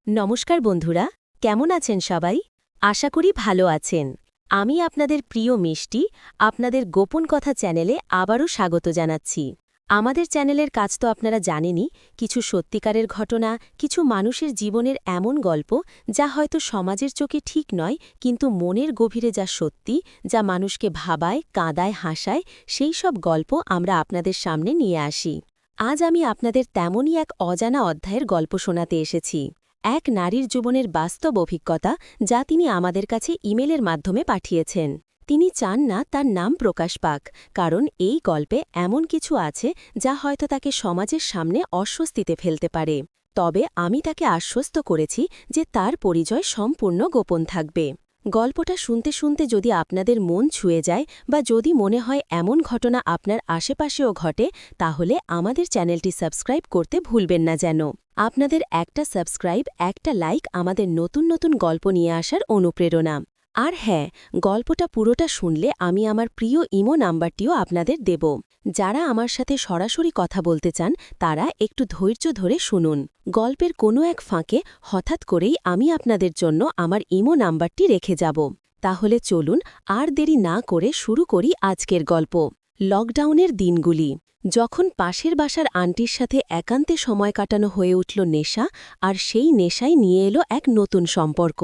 নমস্কার বন্ধুরা, কেমন আছেন সবাই? আশা করি ভালো আছেন। আমি আপনাদের প্রিয় মিষ্টি, আপনাদের গোপন কথা চ্যানেলে আবারও স্বাগত জানাচ্ছি। আমাদের চ্যানেলের কাজ তো আপনারা জানেনই, কিছু সত্যিকারের ঘটনা, কিছু মানুষের জীবনের এমন গল্প যা হয়তো সমাজের চোখে ঠিক নয়, কিন্তু মনের গভীরে যা সত্যি, যা মানুষকে ভাবায়, কাঁদায়, হাসায়, সেই সব গল্প আমরা আপনাদের সামনে নিয়ে আসি। আজ আমি আপনাদের তেমনই এক অজানা অধ্যায়ের গল্প শোনাতে এসেছি। এক নারীর জীবনের বাস্তব অভিজ্ঞতা যা তিনি আমাদের কাছে ইমেলের মাধ্যমে পাঠিয়েছেন। তিনি চান না তার নাম প্রকাশ পাক, কারণ এই গল্পে এমন কিছু আছে যা হয়তো তাকে সমাজের সামনে অস্বস্তিতে ফেলতে পারে। তবে আমি তাকে আশ্বস্ত করেছি যে তার পরিচয় সম্পূর্ণ গোপন থাকবে। গল্পটা শুনতে শুনতে যদি আপনাদের মন ছুঁয়ে যায় বা যদি মনে হয় এমন ঘটনা আপনার আশেপাশেও ঘটে, তাহলে আমাদের চ্যানেলটি সাবস্ক্রাইব করতে ভুলবেন না যেন। আপনাদের একটা সাবস্ক্রাইব, একটা লাইক আমাদের নতুন নতুন গল্প নিয়ে আসার অনুপ্রেরণা। আর হ্যাঁ, গল্পটা পুরোটা শুনলে আমি আমার প্রিয় ইমো নাম্বারটিও আপনাদের দেব। যারা আমার সাথে সরাসরি কথা বলতে চান তারা একটু ধৈর্য ধরে শুনুন। গল্পের কোনো এক ফাঁকে হঠাৎ করেই আমি আপনাদের জন্য আমার ইমো নাম্বারটি রেখে যাব। তাহলে চলুন আর দেরি না করে শুরু করি আজকের গল্প। লকডাউনের দিনগুলি, যখন পাশের বাসার আন্টির সাথে একান্তে সময় কাটানো হয়ে উঠল নেশা, আর সেই নেশাই নিয়ে এলো এক নতুন সম্পর্ক।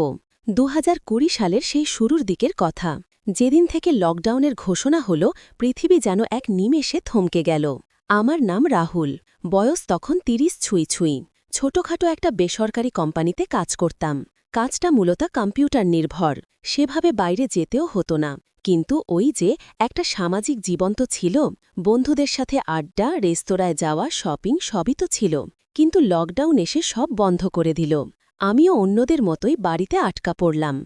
২০২০ সালের সেই শুরুর দিকের কথা, যেদিন থেকে লকডাউনের ঘোষণা হল, পৃথিবী যেন এক নিমেষে থমকে গেল। আমার নাম রাহুল, বয়স তখন ৩০ ছুঁই ছুঁই। ছোটখাটো একটা বেসরকারি কোম্পানিতে কাজ করতাম। কাজটা মূলত কম্পিউটার নির্ভর, সেভাবে বাইরে যেতেও হতো না। কিন্তু ওই যে একটা সামাজিক জীবন তো ছিল, বন্ধুদের সাথে আড্ডা, রেস্তোরাঁয় যাওয়া, শপিং সবই তো ছিল। কিন্তু লকডাউন এসে সব বন্ধ করে দিল। আমিও অন্যদের মতোই বাড়িতে আটকা পড়লাম।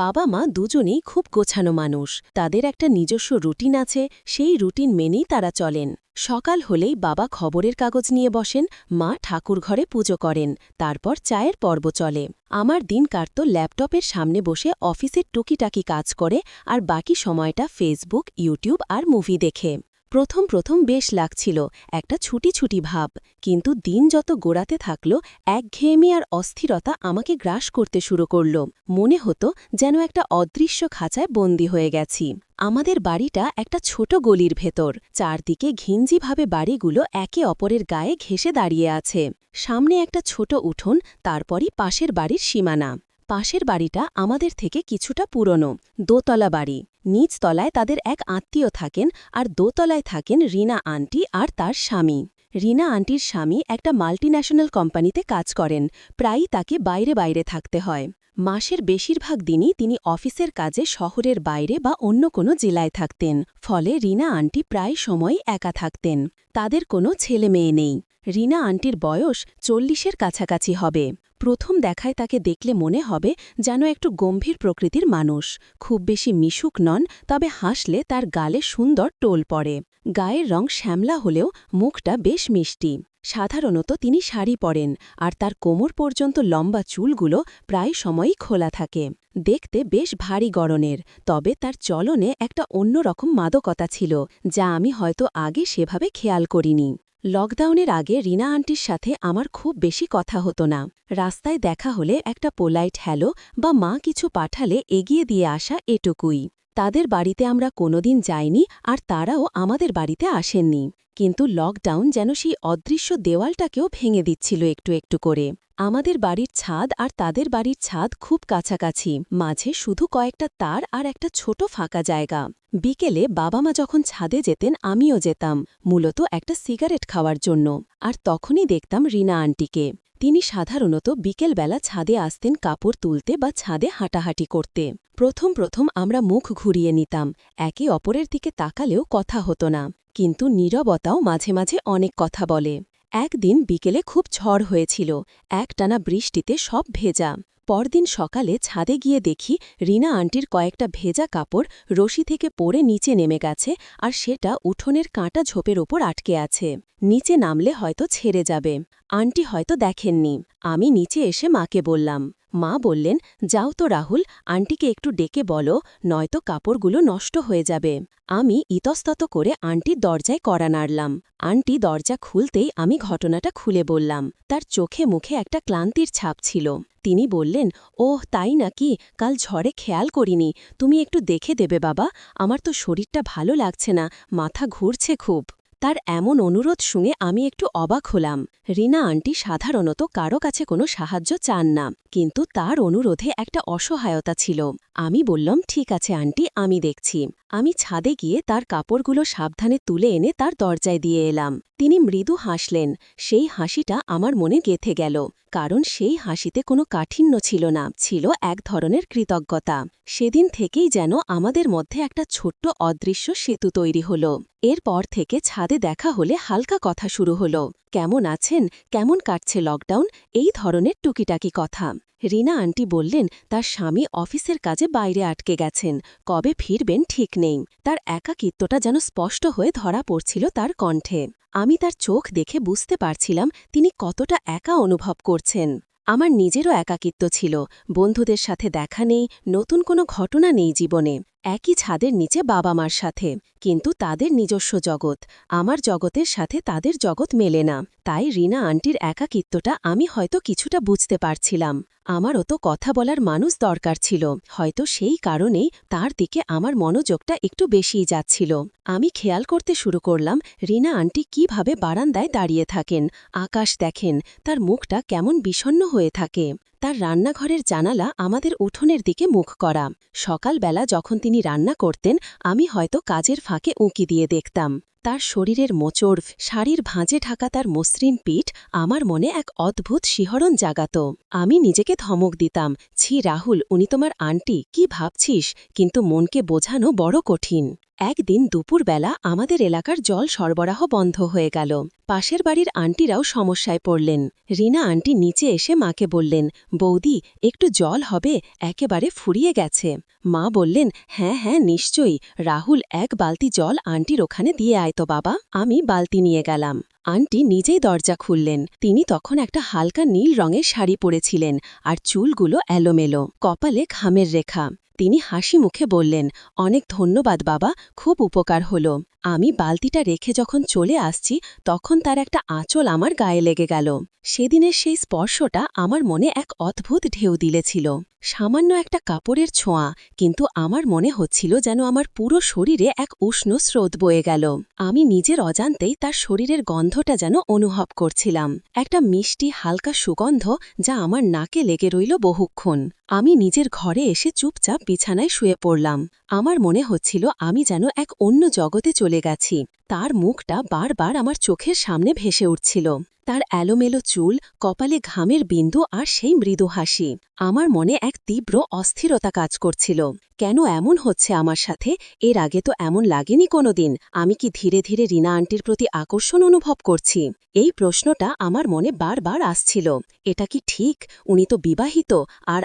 বাবা মা দুজনেই খুব গোছানো মানুষ, তাদের একটা নিজস্ব রুটিন আছে, সেই রুটিন মেনেই তারা চলেন। সকাল হলেই বাবা খবরের কাগজ নিয়ে বসেন, মা ঠাকুরঘরে পুজো করেন, তারপর চায়ের পর্ব চলে। আমার দিন কাটত ল্যাপটপের সামনে বসে অফিসের টুকিটাকি কাজ করে, আর বাকি সময়টা ফেসবুক, ইউটিউব আর মুভি দেখে। প্রথম প্রথম বেশ লাগছিল, একটা ছুটি ছুটি ভাব। কিন্তু দিন যত গোড়াতে থাকল, একঘেয়েমি আর অস্থিরতা আমাকে গ্রাস করতে শুরু করল। মনে হতো যেন একটা অদৃশ্য খাঁচায় বন্দী হয়ে গেছি। আমাদের বাড়িটা একটা ছোট গলির ভেতর, চারদিকে ঘিঞ্জিভাবে বাড়িগুলো একে অপরের গায়ে ঘেঁষে দাঁড়িয়ে আছে। সামনে একটা ছোট উঠোন, তারপরই পাশের বাড়ির সীমানা। পাশের বাড়িটা আমাদের থেকে কিছুটা পুরনো, দোতলা বাড়ি। নিচ তলায় তাদের এক আত্মীয় থাকেন, আর দোতলায় থাকেন রিনা আন্টি আর তার স্বামী। রিনা আন্টির স্বামী একটা মাল্টিন্যাশনাল কোম্পানিতে কাজ করেন, প্রায়ই তাকে বাইরে বাইরে থাকতে হয়। মাসের বেশিরভাগ দিনই তিনি অফিসের কাজে শহরের বাইরে বা অন্য কোনো জেলায় থাকতেন, ফলে রিনা আন্টি প্রায় সময়ই একা থাকতেন। তাদের কোনো ছেলে মেয়ে নেই। রিনা আন্টির বয়স ৪০-এর কাছাকাছি হবে। প্রথম দেখায় তাকে দেখলে মনে হবে যেন একটু গম্ভীর প্রকৃতির মানুষ। খুব বেশি মিশুক নন, তবে হাসলে তার গালে সুন্দর টোল পড়ে। গায়ের রং শ্যামলা হলেও মুখটা বেশ মিষ্টি। সাধারণত তিনি শাড়ি পরেন, আর তার কোমর পর্যন্ত লম্বা চুলগুলো প্রায় সময়ই খোলা থাকে। দেখতে বেশ ভারী গড়নের, তবে তার চলনে একটা অন্যরকম মাদকতা ছিল, যা আমি হয়তো আগে সেভাবে খেয়াল করিনি। লকডাউনের আগে রিনা আন্টির সাথে আমার খুব বেশি কথা হতো না। রাস্তায় দেখা হলে একটা পোলাইট হ্যালো বা মা কিছু পাঠালে এগিয়ে দিয়ে আসা, এটুকুই। তাদের বাড়িতে আমরা কোনোদিন যাইনি, আর তারাও আমাদের বাড়িতে আসেননি। কিন্তু লকডাউন যেন সেই অদৃশ্য দেওয়ালটাকেও ভেঙে দিচ্ছিল একটু একটু করে। আমাদের বাড়ির ছাদ আর তাদের বাড়ির ছাদ খুব কাছাকাছি, মাঝে শুধু কয়েকটা তার আর একটা ছোট ফাঁকা জায়গা। বিকেলে বাবা মা যখন ছাদে যেতেন আমিও যেতাম, মূলত একটা সিগারেট খাওয়ার জন্য। আর তখনই দেখতাম রিনা আন্টিকে। তিনি সাধারণত বিকেলবেলা ছাদে আসতেন কাপড় তুলতে বা ছাদে হাঁটাহাঁটি করতে। প্রথম প্রথম আমরা মুখ ঘুরিয়ে নিতাম, একে অপরের দিকে তাকালেও কথা হতো না। কিন্তু নীরবতাও মাঝে মাঝে অনেক কথা বলে। একদিন বিকেলে খুব ঝড় হয়েছিল, একটানা বৃষ্টিতে সব ভেজা। পরদিন সকালে ছাদে গিয়ে দেখি রিনা আন্টির কয়েকটা ভেজা কাপড় রশি থেকে পড়ে নিচে নেমে গেছে, আর সেটা উঠোনের কাঁটা ঝোপের ওপর আটকে আছে। নিচে নামলে হয়তো ছেড়ে যাবে। আন্টি হয়তো দেখেননি। আমি নিচে এসে মাকে বললাম। মা বললেন, যাও তো রাহুল, আন্টিকে একটু ডেকে বলো, নয়তো কাপড়গুলো নষ্ট হয়ে যাবে। আমি ইতস্তত করে আন্টির দরজায় কড়া নাড়লাম। আন্টি দরজা খুলতেই আমি ঘটনাটা খুলে বললাম। তার চোখে মুখে একটা ক্লান্তির ছাপ ছিল। তিনি বললেন, ওহ তাই নাকি, কাল ঝড়ে খেয়াল করিনি, তুমি একটু দেখে দেবে বাবা, আমার তো শরীরটা ভালো লাগছে না, মাথা ঘুরছে খুব। তার এমন অনুরোধ শুনে আমি একটু অবাক হলাম। রিনা আন্টি সাধারণত কারো কাছে কোনো সাহায্য চান না, কিন্তু তার অনুরোধে একটা অসহায়তা ছিল। আমি বললাম, ঠিক আছে আন্টি, আমি দেখছি। আমি ছাদে গিয়ে তার কাপড়গুলো সাবধানে তুলে এনে তার দরজায় দিয়ে এলাম। তিনি মৃদু হাসলেন। সেই হাসিটা আমার মনে গেঁথে গেল, কারণ সেই হাসিতে কোনো কাঠিন্য ছিল না, ছিল এক ধরনের কৃতজ্ঞতা। সেদিন থেকেই যেন আমাদের মধ্যে একটা ছোট্ট অদৃশ্য সেতু তৈরি হল। এরপর থেকে ছাদে দেখা হলে হালকা কথা শুরু হল, কেমন আছেন, কেমন কাটছে লকডাউন, এই ধরনের টুকিটাকি কথা। রিনা আন্টি বললেন, তার স্বামী অফিসের কাজে বাইরে আটকে গেছেন, কবে ফিরবেন ঠিক নেই। তার একাকিত্বটা যেন স্পষ্ট হয়ে ধরা পড়ছিল তার কণ্ঠে। আমি তার চোখ দেখে বুঝতে পারছিলাম তিনি কতটা একা অনুভব করছেন। আমার নিজেরও একাকিত্ব ছিল, বন্ধুদের সাথে দেখা নেই, নতুন কোনো ঘটনা নেই জীবনে। একই ছাদের নিচে বাবা মার সাথে, কিন্তু তাদের নিজস্ব জগৎ, আমার জগতের সাথে তাদের জগৎ মেলে না। তাই রিনা আন্টির একাকিত্বটা আমি হয়তো কিছুটা বুঝতে পারছিলাম। আমারও তো কথা বলার মানুষ দরকার ছিল, হয়তো সেই কারণেই তার দিকে আমার মনোযোগটা একটু বেশিই যাচ্ছিল। আমি খেয়াল করতে শুরু করলাম রিনা আন্টি কিভাবে বারান্দায় দাঁড়িয়ে থাকেন, আকাশ দেখেন, তার মুখটা কেমন বিষণ্ণ হয়ে থাকে। তার রান্নাঘরের জানালা আমাদের উঠোনের দিকে মুখ করা। সকালবেলা যখন তিনি রান্না করতেন, আমি হয়তো কাজের ফাঁকে উঁকি দিয়ে দেখতাম। তার শরীরের মোচড়, শাড়ির ভাঁজে ঢাকা তার মসৃণ পিঠ আমার মনে এক অদ্ভুত শিহরণ জাগাত। আমি নিজেকে ধমক দিতাম, ছি রাহুল, উনি তোমার আন্টি, কি ভাবছিস, কিন্তু মনকে বোঝানো বড় কঠিন। একদিন দুপুরবেলা আমাদের এলাকার জল সরবরাহ বন্ধ হয়ে গেল। পাশের বাড়ির আন্টিরাও সমস্যায় পড়লেন। রিনা আন্টি নিচে এসে মাকে বললেন, বৌদি, একটু জল হবে, একেবারে ফুরিয়ে গেছে। মা বললেন, হ্যাঁ হ্যাঁ নিশ্চয়ই, রাহুল এক বালতি জল আন্টির ওখানে দিয়ে আয় তো বাবা। আমি বালতি নিয়ে গেলাম। আন্টি নিজেই দরজা খুললেন। তিনি তখন একটা হালকা নীল রঙের শাড়ি পরেছিলেন, আর চুলগুলো এলোমেলো, কপালে ঘামের রেখা। তিনি হাসি মুখে বললেন, অনেক ধন্যবাদ বাবা, খুব উপকার হলো। আমি বালতিটা রেখে যখন চলে আসছি, তখন তার একটা আঁচল আমার গায়ে লেগে গেল। সেদিনের সেই স্পর্শটা আমার মনে এক অদ্ভুত ঢেউ দিলেছিল। সামান্য একটা কাপড়ের ছোঁয়া, কিন্তু আমার মনে হচ্ছিল যেন আমার পুরো শরীরে এক উষ্ণ স্রোত বয়ে গেল। আমি নিজের অজান্তেই তার শরীরের গন্ধটা যেন অনুভব করছিলাম, একটা মিষ্টি হালকা সুগন্ধ যা আমার নাকে লেগে রইল বহুক্ষণ। আমি নিজের ঘরে এসে চুপচাপ বিছানায় শুয়ে পড়লাম। আমার মনে হচ্ছিল আমি যেন এক অন্য জগতে চলে গেছি। তার মুখটা বারবার আমার চোখের সামনে ভেসে উঠছিল, তার এলোমেলো চুল, কপালে ঘামের বিন্দু আর সেই মৃদু হাসি। আমার মনে এক তীব্র অস্থিরতা কাজ করছিল। কেন এমন হচ্ছে আমার সাথে, এর আগে তো এমন লাগেনি কোনোদিন। আমি কি ধীরে ধীরে রিনা আন্টির প্রতি আকর্ষণ অনুভব করছি? এই প্রশ্নটা আমার মনে বারবার আসছিল। এটা কি ঠিক? উনি তো বিবাহিত, আর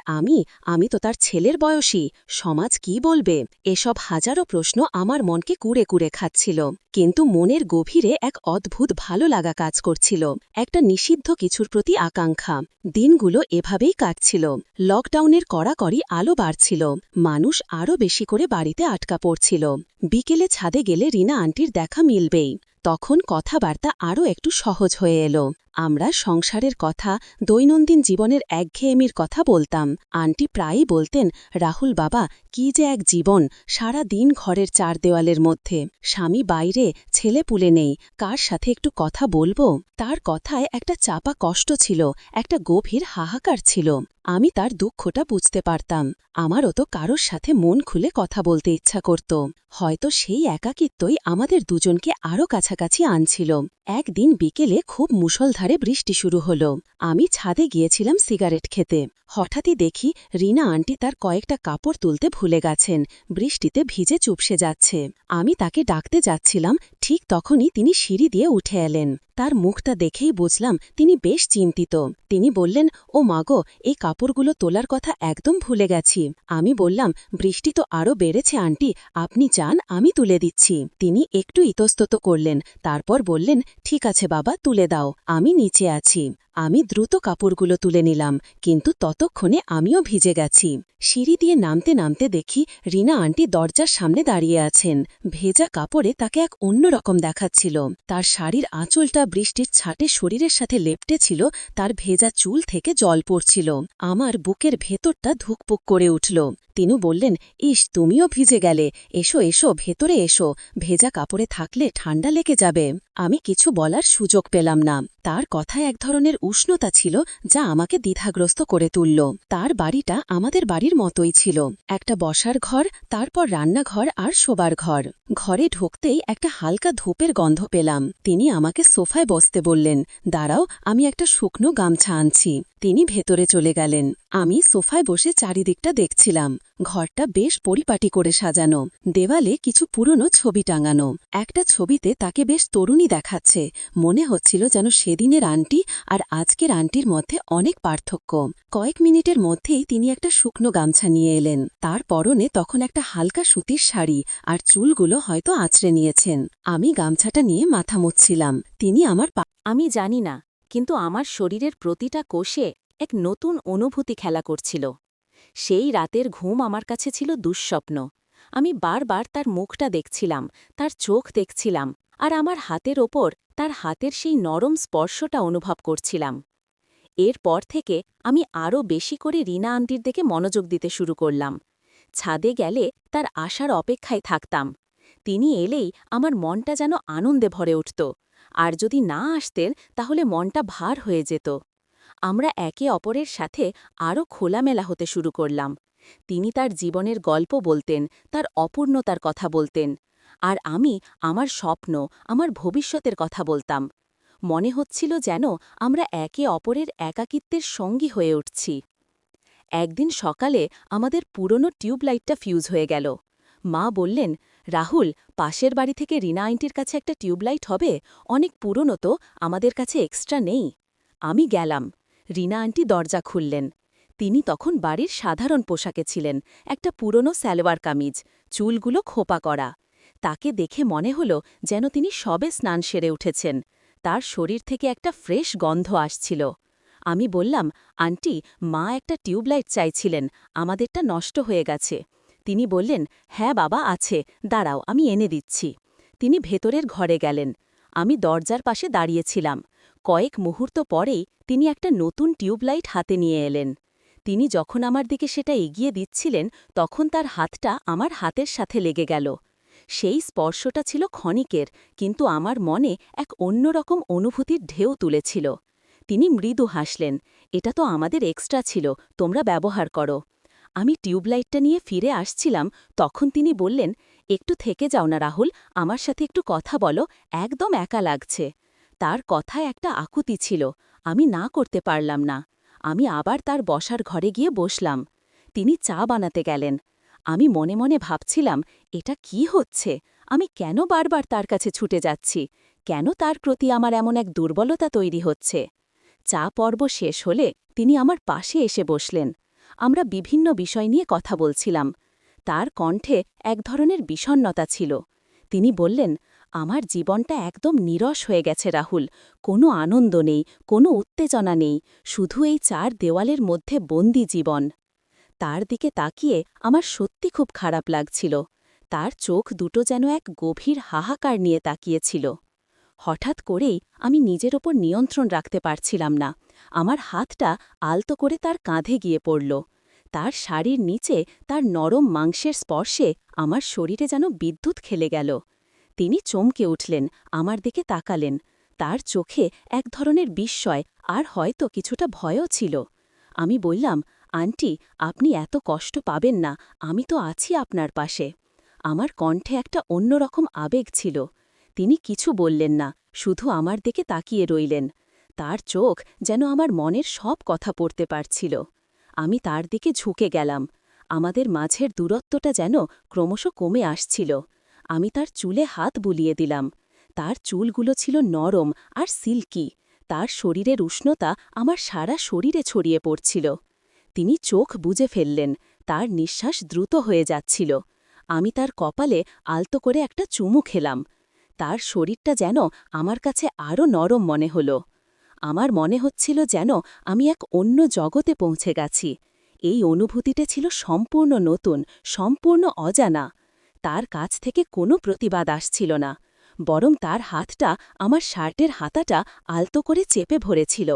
আমি তো তার ছেলের বয়সী। সমাজ কি বলবে? এসব হাজারো প্রশ্ন আমার মনকে কুড়ে কুড়ে খাচ্ছিল। কিন্তু মনের গভীরে এক অদ্ভুত ভালো লাগা কাজ করছিল, একটা নিষিদ্ধ কিছুর প্রতি আকাঙ্ক্ষা। দিনগুলো এভাবেই কাটছিল। লকডাউনের কড়াকড়ি আলো বাড়ছিল, মানুষ আরও বেশি করে বাড়িতে আটকা পড়ছিল। বিকেলে ছাদে গেলে রিনা আন্টির দেখা মিলবেই। তখন কথাবার্তা আরও একটু সহজ হয়ে এলো। আমরা সংসারের কথা, দৈনন্দিন জীবনের একঘেয়েমির কথা বলতাম। আন্টি প্রায়ই বলতেন, রাহুল বাবা, কি যে এক জীবন, সারা দিন ঘরের চার দেওয়ালের মধ্যে, স্বামী বাইরে, ছেলে পুলে নেই, কার সাথে একটু কথা বলবো? তার কথায় একটা চাপা কষ্ট ছিল, একটা গভীর হাহাকার ছিল। আমি তার দুঃখটা বুঝতে পারতাম। আমারও তো কারোর সাথে মন খুলে কথা বলতে ইচ্ছা করত। হয়তো সেই একাকিত্বই আমাদের দুজনকে আরও কাছাকাছি আনছিল। একদিন বিকেলে খুব মুষলধারে বৃষ্টি শুরু হলো। আমি ছাদে গিয়েছিলাম সিগারেট খেতে। হঠাৎই দেখি রিনা আন্টি তার কয়েকটা কাপড় তুলতে ভুলে গেছেন, বৃষ্টিতে ভিজে চুপসে যাচ্ছে। আমি তাকে ডাকতে যাচ্ছিলাম, ঠিক তখনই তিনি সিঁড়ি দিয়ে উঠে এলেন। তার মুখটা দেখেই বুঝলাম তিনি বেশ চিন্তিত। তিনি বললেন, ও মাগো, এই কাপড়গুলো তোলার কথা একদম ভুলে গেছি। আমি বললাম, বৃষ্টি তো আরও বেড়েছে আন্টি, আপনি যান, আমি তুলে দিচ্ছি। তিনি একটু ইতস্তত করলেন, তারপর বললেন, ঠিক আছে বাবা, তুলে দাও, আমি নিচে আছি। আমি দ্রুত কাপড়গুলো তুলে নিলাম, কিন্তু ততক্ষণে আমিও ভিজে গেছি। সিঁড়ি দিয়ে নামতে নামতে দেখি রিনা আন্টি দরজার সামনে দাঁড়িয়ে আছেন। ভেজা কাপড়ে তাকে এক অন্যরকম দেখাচ্ছিল। তার শাড়ির আঁচলটা বৃষ্টির ছাটে শরীরের সাথে লেপ্টে ছিল, তার ভেজা চুল থেকে জল পড়ছিল। আমার বুকের ভেতরটা ধুকপুক করে উঠল। তিনু বললেন, ইস, তুমিও ভিজে গেলে, এসো এসো, ভেতরে এসো, ভেজা কাপড়ে থাকলে ঠান্ডা লেগে যাবে। আমি কিছু বলার সুযোগ পেলাম না। তার কথায় এক ধরনের উষ্ণতা ছিল যা আমাকে দ্বিধাগ্রস্ত করে তুলল। তার বাড়িটা আমাদের বাড়ির মতোই ছিল, একটা বসার ঘর, তারপর রান্নাঘর আর শোবার ঘর। ঘরে ঢুকতেই একটা হালকা ধূপের গন্ধ পেলাম। তিনি আমাকে সোফায় বসতে বললেন, দাঁড়াও, আমি একটা শুকনো গামছা আনছি। তিনি ভেতরে চলে গেলেন। আমি সোফায় বসে চারিদিকটা দেখছিলাম। ঘরটা বেশ পরিপাটি করে সাজানো, দেওয়ালে কিছু পুরনো ছবি টাঙানো। একটা ছবিতে তাকে বেশ তরুণী দেখাচ্ছে, মনে হচ্ছিল যেন সেদিনের আন্টি আর আজকের আন্টির মধ্যে অনেক পার্থক্য। কয়েক মিনিটের মধ্যেই তিনি একটা শুকনো গামছা নিয়ে এলেন। তার পরনে তখন একটা হালকা সুতির শাড়ি, আর চুলগুলো হয়তো আঁচড়ে নিয়েছেন। আমি গামছাটা নিয়ে মাথা মুছছিলাম, তিনি আমার আমি জানি না, কিন্তু আমার শরীরের প্রতিটা কোষে এক নতুন অনুভূতি খেলা করছিল। সেই রাতের ঘুম আমার কাছে ছিল দুঃস্বপ্ন। আমি বারবার তার মুখটা দেখছিলাম, তার চোখ দেখছিলাম, আর আমার হাতের ওপর তার হাতের সেই নরম স্পর্শটা অনুভব করছিলাম। এরপর থেকে আমি আরও বেশি করে রিনা আন্টির দিকে মনোযোগ দিতে শুরু করলাম। ছাদে গেলে তার আসার অপেক্ষায় থাকতাম। তিনি এলেই আমার মনটা যেন আনন্দে ভরে উঠত, আর যদি না আসতেন তাহলে মনটা ভার হয়ে যেত। আমরা একে অপরের সাথে আরও খোলামেলা হতে শুরু করলাম। তিনি তার জীবনের গল্প বলতেন, তার অপূর্ণতার কথা বলতেন, আর আমি আমার স্বপ্ন, আমার ভবিষ্যতের কথা বলতাম। মনে হচ্ছিল যেন আমরা একে অপরের একাকিত্বের সঙ্গী হয়ে উঠছি। একদিন সকালে আমাদের পুরনো টিউবলাইটটা ফিউজ হয়ে গেল। মা বললেন, রাহুল, পাশের বাড়ি থেকে রিনা আন্টির কাছে একটা টিউবলাইট হবে, অনেক পুরনো তো, আমাদের কাছে এক্সট্রা নেই। আমি গেলাম। রিনা আন্টি দরজা খুললেন। তিনি তখন বাড়ির সাধারণ পোশাকে ছিলেন, একটা পুরনো সালোয়ার কামিজ, চুলগুলো খোপা করা। তাকে দেখে মনে হল যেন তিনি সবে স্নান সেরে উঠেছেন। তার শরীর থেকে একটা ফ্রেশ গন্ধ আসছিল। আমি বললাম, আন্টি, মা একটা টিউবলাইট চাইছিলেন, আমাদেরটা নষ্ট হয়ে গেছে। তিনি বললেন, হ্যাঁ বাবা, আছে, দাঁড়াও, আমি এনে দিচ্ছি। তিনি ভেতরের ঘরে গেলেন। আমি দরজার পাশে দাঁড়িয়েছিলাম। কয়েক মুহূর্ত পরেই তিনি একটা নতুন টিউবলাইট হাতে নিয়ে এলেন। তিনি যখন আমার দিকে সেটা এগিয়ে দিচ্ছিলেন, তখন তার হাতটা আমার হাতের সাথে লেগে গেল। সেই স্পর্শটা ছিল ক্ষণিকের, কিন্তু আমার মনে এক অন্যরকম অনুভূতির ঢেউ তুলেছিল। তিনি মৃদু হাসলেন, এটা তো আমাদের এক্সট্রা ছিল, তোমরা ব্যবহার করো। আমি টিউবলাইটটা নিয়ে ফিরে আসছিলাম, তখন তিনি বললেন, একটু থেকে যাও না রাহুল, আমার সাথে একটু কথা বলো, একদম একা লাগছে। তার কথায় একটা আকুতি ছিল, আমি না করতে পারলাম না। আমি আবার তার বসার ঘরে গিয়ে বসলাম। তিনি চা বানাতে গেলেন। আমি মনে মনে ভাবছিলাম, এটা কি হচ্ছে, আমি কেন বারবার তার কাছে ছুটে যাচ্ছি, কেন তার প্রতি আমার এমন এক দুর্বলতা তৈরি হচ্ছে। চা পর্ব শেষ হলে তিনি আমার পাশে এসে বসলেন। আমরা বিভিন্ন বিষয় নিয়ে কথা বলছিলাম। তার কণ্ঠে এক ধরনের বিষণ্ণতা ছিল। তিনি বললেন, আমার জীবনটা একদম নিরস হয়ে গেছে রাহুল, কোনো আনন্দ নেই, কোনো উত্তেজনা নেই, শুধু এই চার দেওয়ালের মধ্যে বন্দি জীবন। তার দিকে তাকিয়ে আমার সত্যি খুব খারাপ লাগছিল। তার চোখ দুটো যেন এক গভীর হাহাকার নিয়ে তাকিয়েছিল। হঠাৎ করেই আমি নিজের ওপর নিয়ন্ত্রণ রাখতে পারছিলাম না। আমার হাতটা আলতো করে তার কাঁধে গিয়ে পড়ল। তার শাড়ির নিচে তার নরম মাংসের স্পর্শে আমার শরীরে যেন বিদ্যুৎ খেলে গেল। তিনি চমকে উঠলেন, আমার দিকে তাকালেন। তার চোখে এক ধরনের বিস্ময় আর হয়তো কিছুটা ভয়ও ছিল। আমি বললাম, আন্টি, আপনি এত কষ্ট পাবেন না, আমি তো আছি আপনার পাশে। আমার কণ্ঠে একটা অন্যরকম আবেগ ছিল। তিনি কিছু বললেন না, শুধু আমার দিকে তাকিয়ে রইলেন। তার চোখ যেন আমার মনের সব কথা পড়তে পারছিল। আমি তার দিকে ঝুঁকে গেলাম। আমাদের মাঝের দূরত্বটা যেন ক্রমশ কমে আসছিল। আমি তার চুলে হাত বুলিয়ে দিলাম। তার চুলগুলো ছিল নরম আর সিল্কি। তার শরীরের উষ্ণতা আমার সারা শরীরে ছড়িয়ে পড়ছিল। তিনি চোখ বুজে ফেললেন, তার নিঃশ্বাস দ্রুত হয়ে যাচ্ছিল। আমি তার কপালে আলতো করে একটা চুমু খেলাম। তার শরীরটা যেন আমার কাছে আরও নরম মনে হল। আমার মনে হচ্ছিল যেন আমি এক অন্য জগতে পৌঁছে গেছি। এই অনুভূতিটা ছিল সম্পূর্ণ নতুন, সম্পূর্ণ অজানা। তার কাছ থেকে কোনো প্রতিবাদ আসছিল না, বরং তার হাতটা আমার শার্টের হাতাটা আলতো করে চেপে ভরেছিল।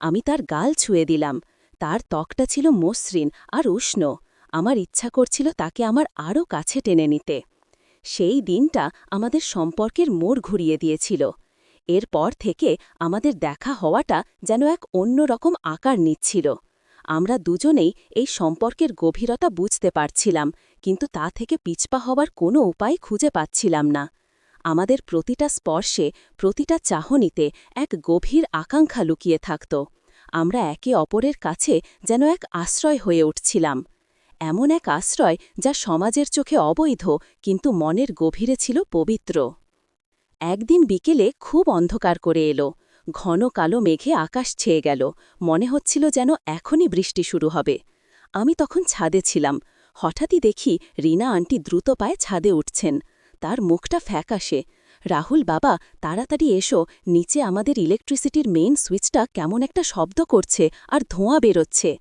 আমি তার গাল ছুঁয়ে দিলাম। তার ত্বকটা ছিল মসৃণ আর উষ্ণ। আমার ইচ্ছা করছিল তাকে আমার আরও কাছে টেনে নিতে। সেই দিনটা আমাদের সম্পর্কের মোড় ঘুরিয়ে দিয়েছিল। এরপর থেকে আমাদের দেখা হওয়াটা যেন এক অন্যরকম আকার নিচ্ছিল। আমরা দুজনেই এই সম্পর্কের গভীরতা বুঝতে পারছিলাম, কিন্তু তা থেকে পিছপা হবার কোনো উপায় খুঁজে পাচ্ছিলাম না। আমাদের প্রতিটা স্পর্শে, প্রতিটা চাহনিতে এক গভীর আকাঙ্ক্ষা লুকিয়ে থাকত। আমরা একে অপরের কাছে যেন এক আশ্রয় হয়ে উঠছিলাম। এমন এক আশ্রয় যা সমাজের চোখে অবৈধ, কিন্তু মনের গভীরে ছিল পবিত্র। একদিন বিকেলে খুব অন্ধকার করে এলো। ঘন কালো মেঘে আকাশ ছেয়ে গেল। মনে হচ্ছিল যেন এখনই বৃষ্টি শুরু হবে। আমি তখন ছাদে ছিলাম। হঠাৎই দেখি রিনা আন্টি দ্রুত পায়ে ছাদে উঠছেন। তার মুখটা ফ্যাকাশে। রাহুল বাবা, তাড়াতাড়ি এসো, নিচে আমাদের ইলেকট্রিসিটির মেইন সুইচটা কেমন একটা শব্দ করছে আর ধোঁয়া বেরোচ্ছে।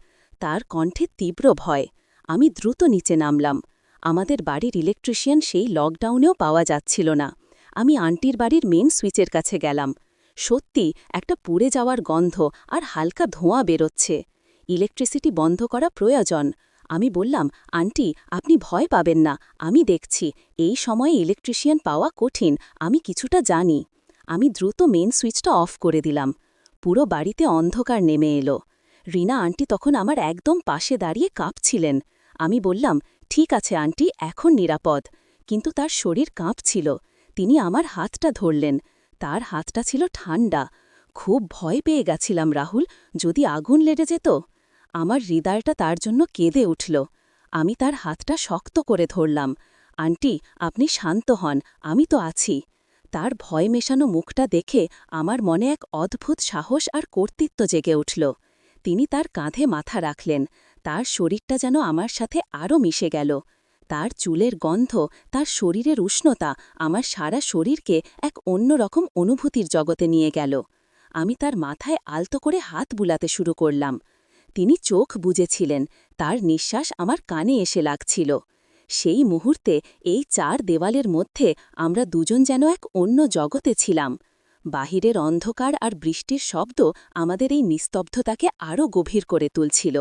তার কণ্ঠে তীব্র ভয়। আমি দ্রুত নিচে নামলাম। আমাদের বাড়ির ইলেকট্রিশিয়ান সেই লকডাউনেও পাওয়া যাচ্ছিল না। আমি আন্টির বাড়ির মেন সুইচের কাছে গেলাম। সত্যি একটা পুড়ে যাওয়ার গন্ধ আর হালকা ধোঁয়া বেরোচ্ছে। ইলেকট্রিসিটি বন্ধ করা প্রয়োজন। আমি বললাম, আন্টি, আপনি ভয় পাবেন না, আমি দেখছি। এই সময়ে ইলেকট্রিশিয়ান পাওয়া কঠিন, আমি কিছুটা জানি। আমি দ্রুত মেন সুইচটা অফ করে দিলাম। পুরো বাড়িতে অন্ধকার নেমে এলো। রিনা আন্টি তখন আমার একদম পাশে দাঁড়িয়ে কাঁপছিলেন। আমি বললাম, ঠিক আছে আন্টি, এখন নিরাপদ। কিন্তু তার শরীর কাঁপছিল। তিনি আমার হাতটা ধরলেন। তার হাতটা ছিল ঠান্ডা। খুব ভয় পেয়ে গেছিলাম রাহুল, যদি আগুন লেগে যেত। আমার হৃদয়টা তার জন্য কেঁদে উঠল। আমি তার হাতটা শক্ত করে ধরলাম। আন্টি, আপনি শান্ত হন, আমি তো আছি। তার ভয় মেশানো মুখটা দেখে আমার মনে এক অদ্ভুত সাহস আর কর্তৃত্ব জেগে উঠল। তিনি তার কাঁধে মাথা রাখলেন। তার শরীরটা যেন আমার সাথে আরও মিশে গেল। তার চুলের গন্ধ, তার শরীরের উষ্ণতা আমার সারা শরীরকে এক অন্যরকম অনুভূতির জগতে নিয়ে গেল। আমি তার মাথায় আলতো করে হাত বুলাতে শুরু করলাম। তিনি চোখ বুজেছিলেন। তার নিঃশ্বাস আমার কানে এসে লাগছিল। সেই মুহূর্তে এই চার দেওয়ালের মধ্যে আমরা দুজন যেন এক অন্য জগতে ছিলাম। বাহিরের অন্ধকার আর বৃষ্টির শব্দ আমাদের এই নিস্তব্ধতাকে আরও গভীর করে তুলছিল।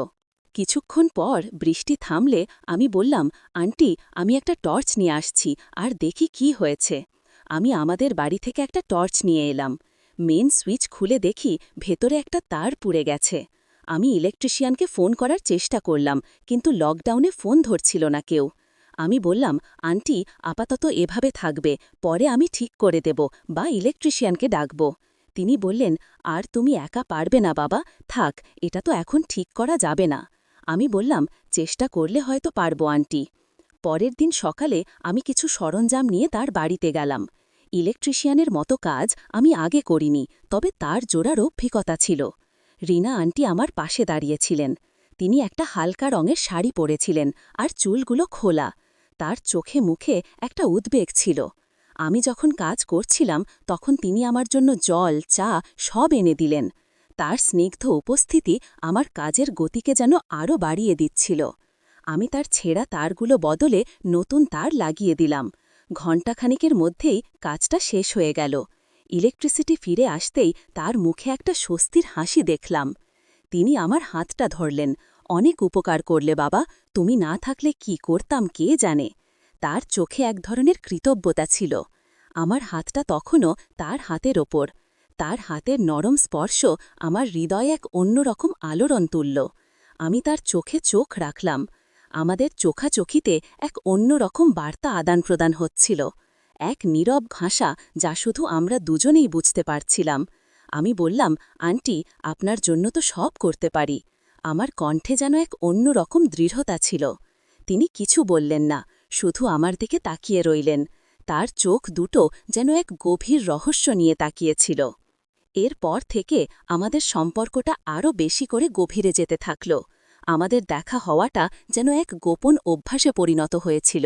কিছুক্ষণ পর বৃষ্টি থামলে আমি বললাম, আন্টি, আমি একটা টর্চ নিয়ে আসছি, আর দেখি কি হয়েছে। আমি আমাদের বাড়ি থেকে একটা টর্চ নিয়ে এলাম। মেন সুইচ খুলে দেখি ভেতরে একটা তার পুড়ে গেছে। আমি ইলেকট্রিশিয়ানকে ফোন করার চেষ্টা করলাম, কিন্তু লকডাউনে ফোন ধরছিল না কেউ। আমি বললাম, আন্টি, আপাতত এভাবে থাকবে, পরে আমি ঠিক করে দেব বা ইলেকট্রিশিয়ানকে ডাকব। তিনি বললেন, আর তুমি একা পারবে না বাবা, থাক, এটা তো এখন ঠিক করা যাবে না। আমি বললাম, চেষ্টা করলে হয়তো পারব আন্টি। পরের দিন সকালে আমি কিছু সরঞ্জাম নিয়ে তার বাড়িতে গেলাম। ইলেকট্রিশিয়ানের মতো কাজ আমি আগে করিনি, তবে তার জোড়ার অভিজ্ঞতা ছিল। রিনা আন্টি আমার পাশে দাঁড়িয়েছিলেন। তিনি একটা হালকা রঙের শাড়ি পরেছিলেন আর চুলগুলো খোলা। তার চোখে মুখে একটা উদ্বেগ ছিল। আমি যখন কাজ করছিলাম তখন তিনি আমার জন্য জল, চা সব এনে দিলেন। তার স্নিগ্ধ উপস্থিতি আমার কাজের গতিকে যেন আরও বাড়িয়ে দিচ্ছিল। আমি তার ছেঁড়া তারগুলো বদলে নতুন তার লাগিয়ে দিলাম। ঘণ্টাখানিকের মধ্যেই কাজটা শেষ হয়ে গেল। ইলেকট্রিসিটি ফিরে আসতেই তার মুখে একটা স্বস্তির হাসি দেখলাম। তিনি আমার হাতটা ধরলেন। অনেক উপকার করলে বাবা, তুমি না থাকলে কি করতাম কে জানে। তার চোখে এক ধরনের কৃতজ্ঞতা ছিল। আমার হাতটা তখনও তার হাতের ওপর। তার হাতের নরম স্পর্শ আমার হৃদয়ে এক অন্যরকম আলোড়ন তুলল। আমি তার চোখে চোখ রাখলাম। আমাদের চোখাচোখিতে এক অন্যরকম বার্তা আদান প্রদান হচ্ছিল। এক নীরব ভাষা যা শুধু আমরা দুজনেই বুঝতে পারছিলাম। আমি বললাম, আন্টি, আপনার জন্য তো সব করতে পারি। আমার কণ্ঠে যেন এক অন্যরকম দৃঢ়তা ছিল। তিনি কিছু বললেন না, শুধু আমার দিকে তাকিয়ে রইলেন। তার চোখ দুটো যেন এক গভীর রহস্য নিয়ে তাকিয়েছিল। এরপর থেকে আমাদের সম্পর্কটা আরও বেশি করে গভীরে যেতে থাকল। আমাদের দেখা হওয়াটা যেন এক গোপন অভ্যাসে পরিণত হয়েছিল।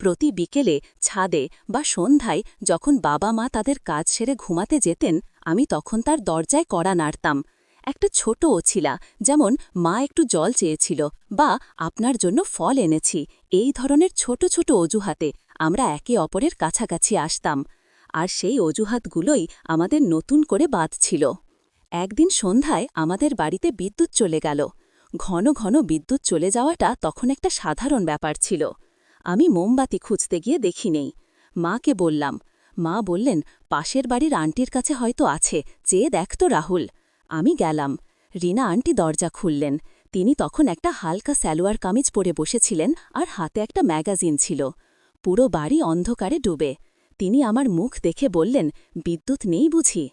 প্রতি বিকেলে ছাদে বা সন্ধ্যায় যখন বাবা মা তাদের কাজ সেরে ঘুমাতে যেতেন আমি তখন তার দরজায় কড়া নাড়তাম। একটা ছোট ওছিলা, যেমন মা একটু জল চেয়েছিল বা আপনার জন্য ফল এনেছি, এই ধরনের ছোট ছোট অজুহাতে আমরা একে অপরের কাছাকাছি আসতাম। আর সেই অজুহাতগুলোই আমাদের নতুন করে বাঁধছিল। একদিন সন্ধ্যায় আমাদের বাড়িতে বিদ্যুৎ চলে গেল। ঘন ঘন বিদ্যুৎ চলে যাওয়াটা তখন একটা সাধারণ ব্যাপার ছিল। আমি মোমবাতি খুঁজতে গিয়ে দেখি নেই। মাকে বললাম। মা বললেন, পাশের বাড়ির আন্টির কাছে হয়তো আছে, চেয়ে দেখ তো রাহুল। আমি গেলাম। রিনা আন্টি দরজা খুললেন। তিনি তখন একটা হালকা সালোয়ার কামিজ পরে বসেছিলেন আর হাতে একটা ম্যাগাজিন ছিল। পুরো বাড়ি অন্ধকারে ডুবে। তিনি আমার মুখ দেখে বললেন, বিদ্যুৎ নেই বুঝি?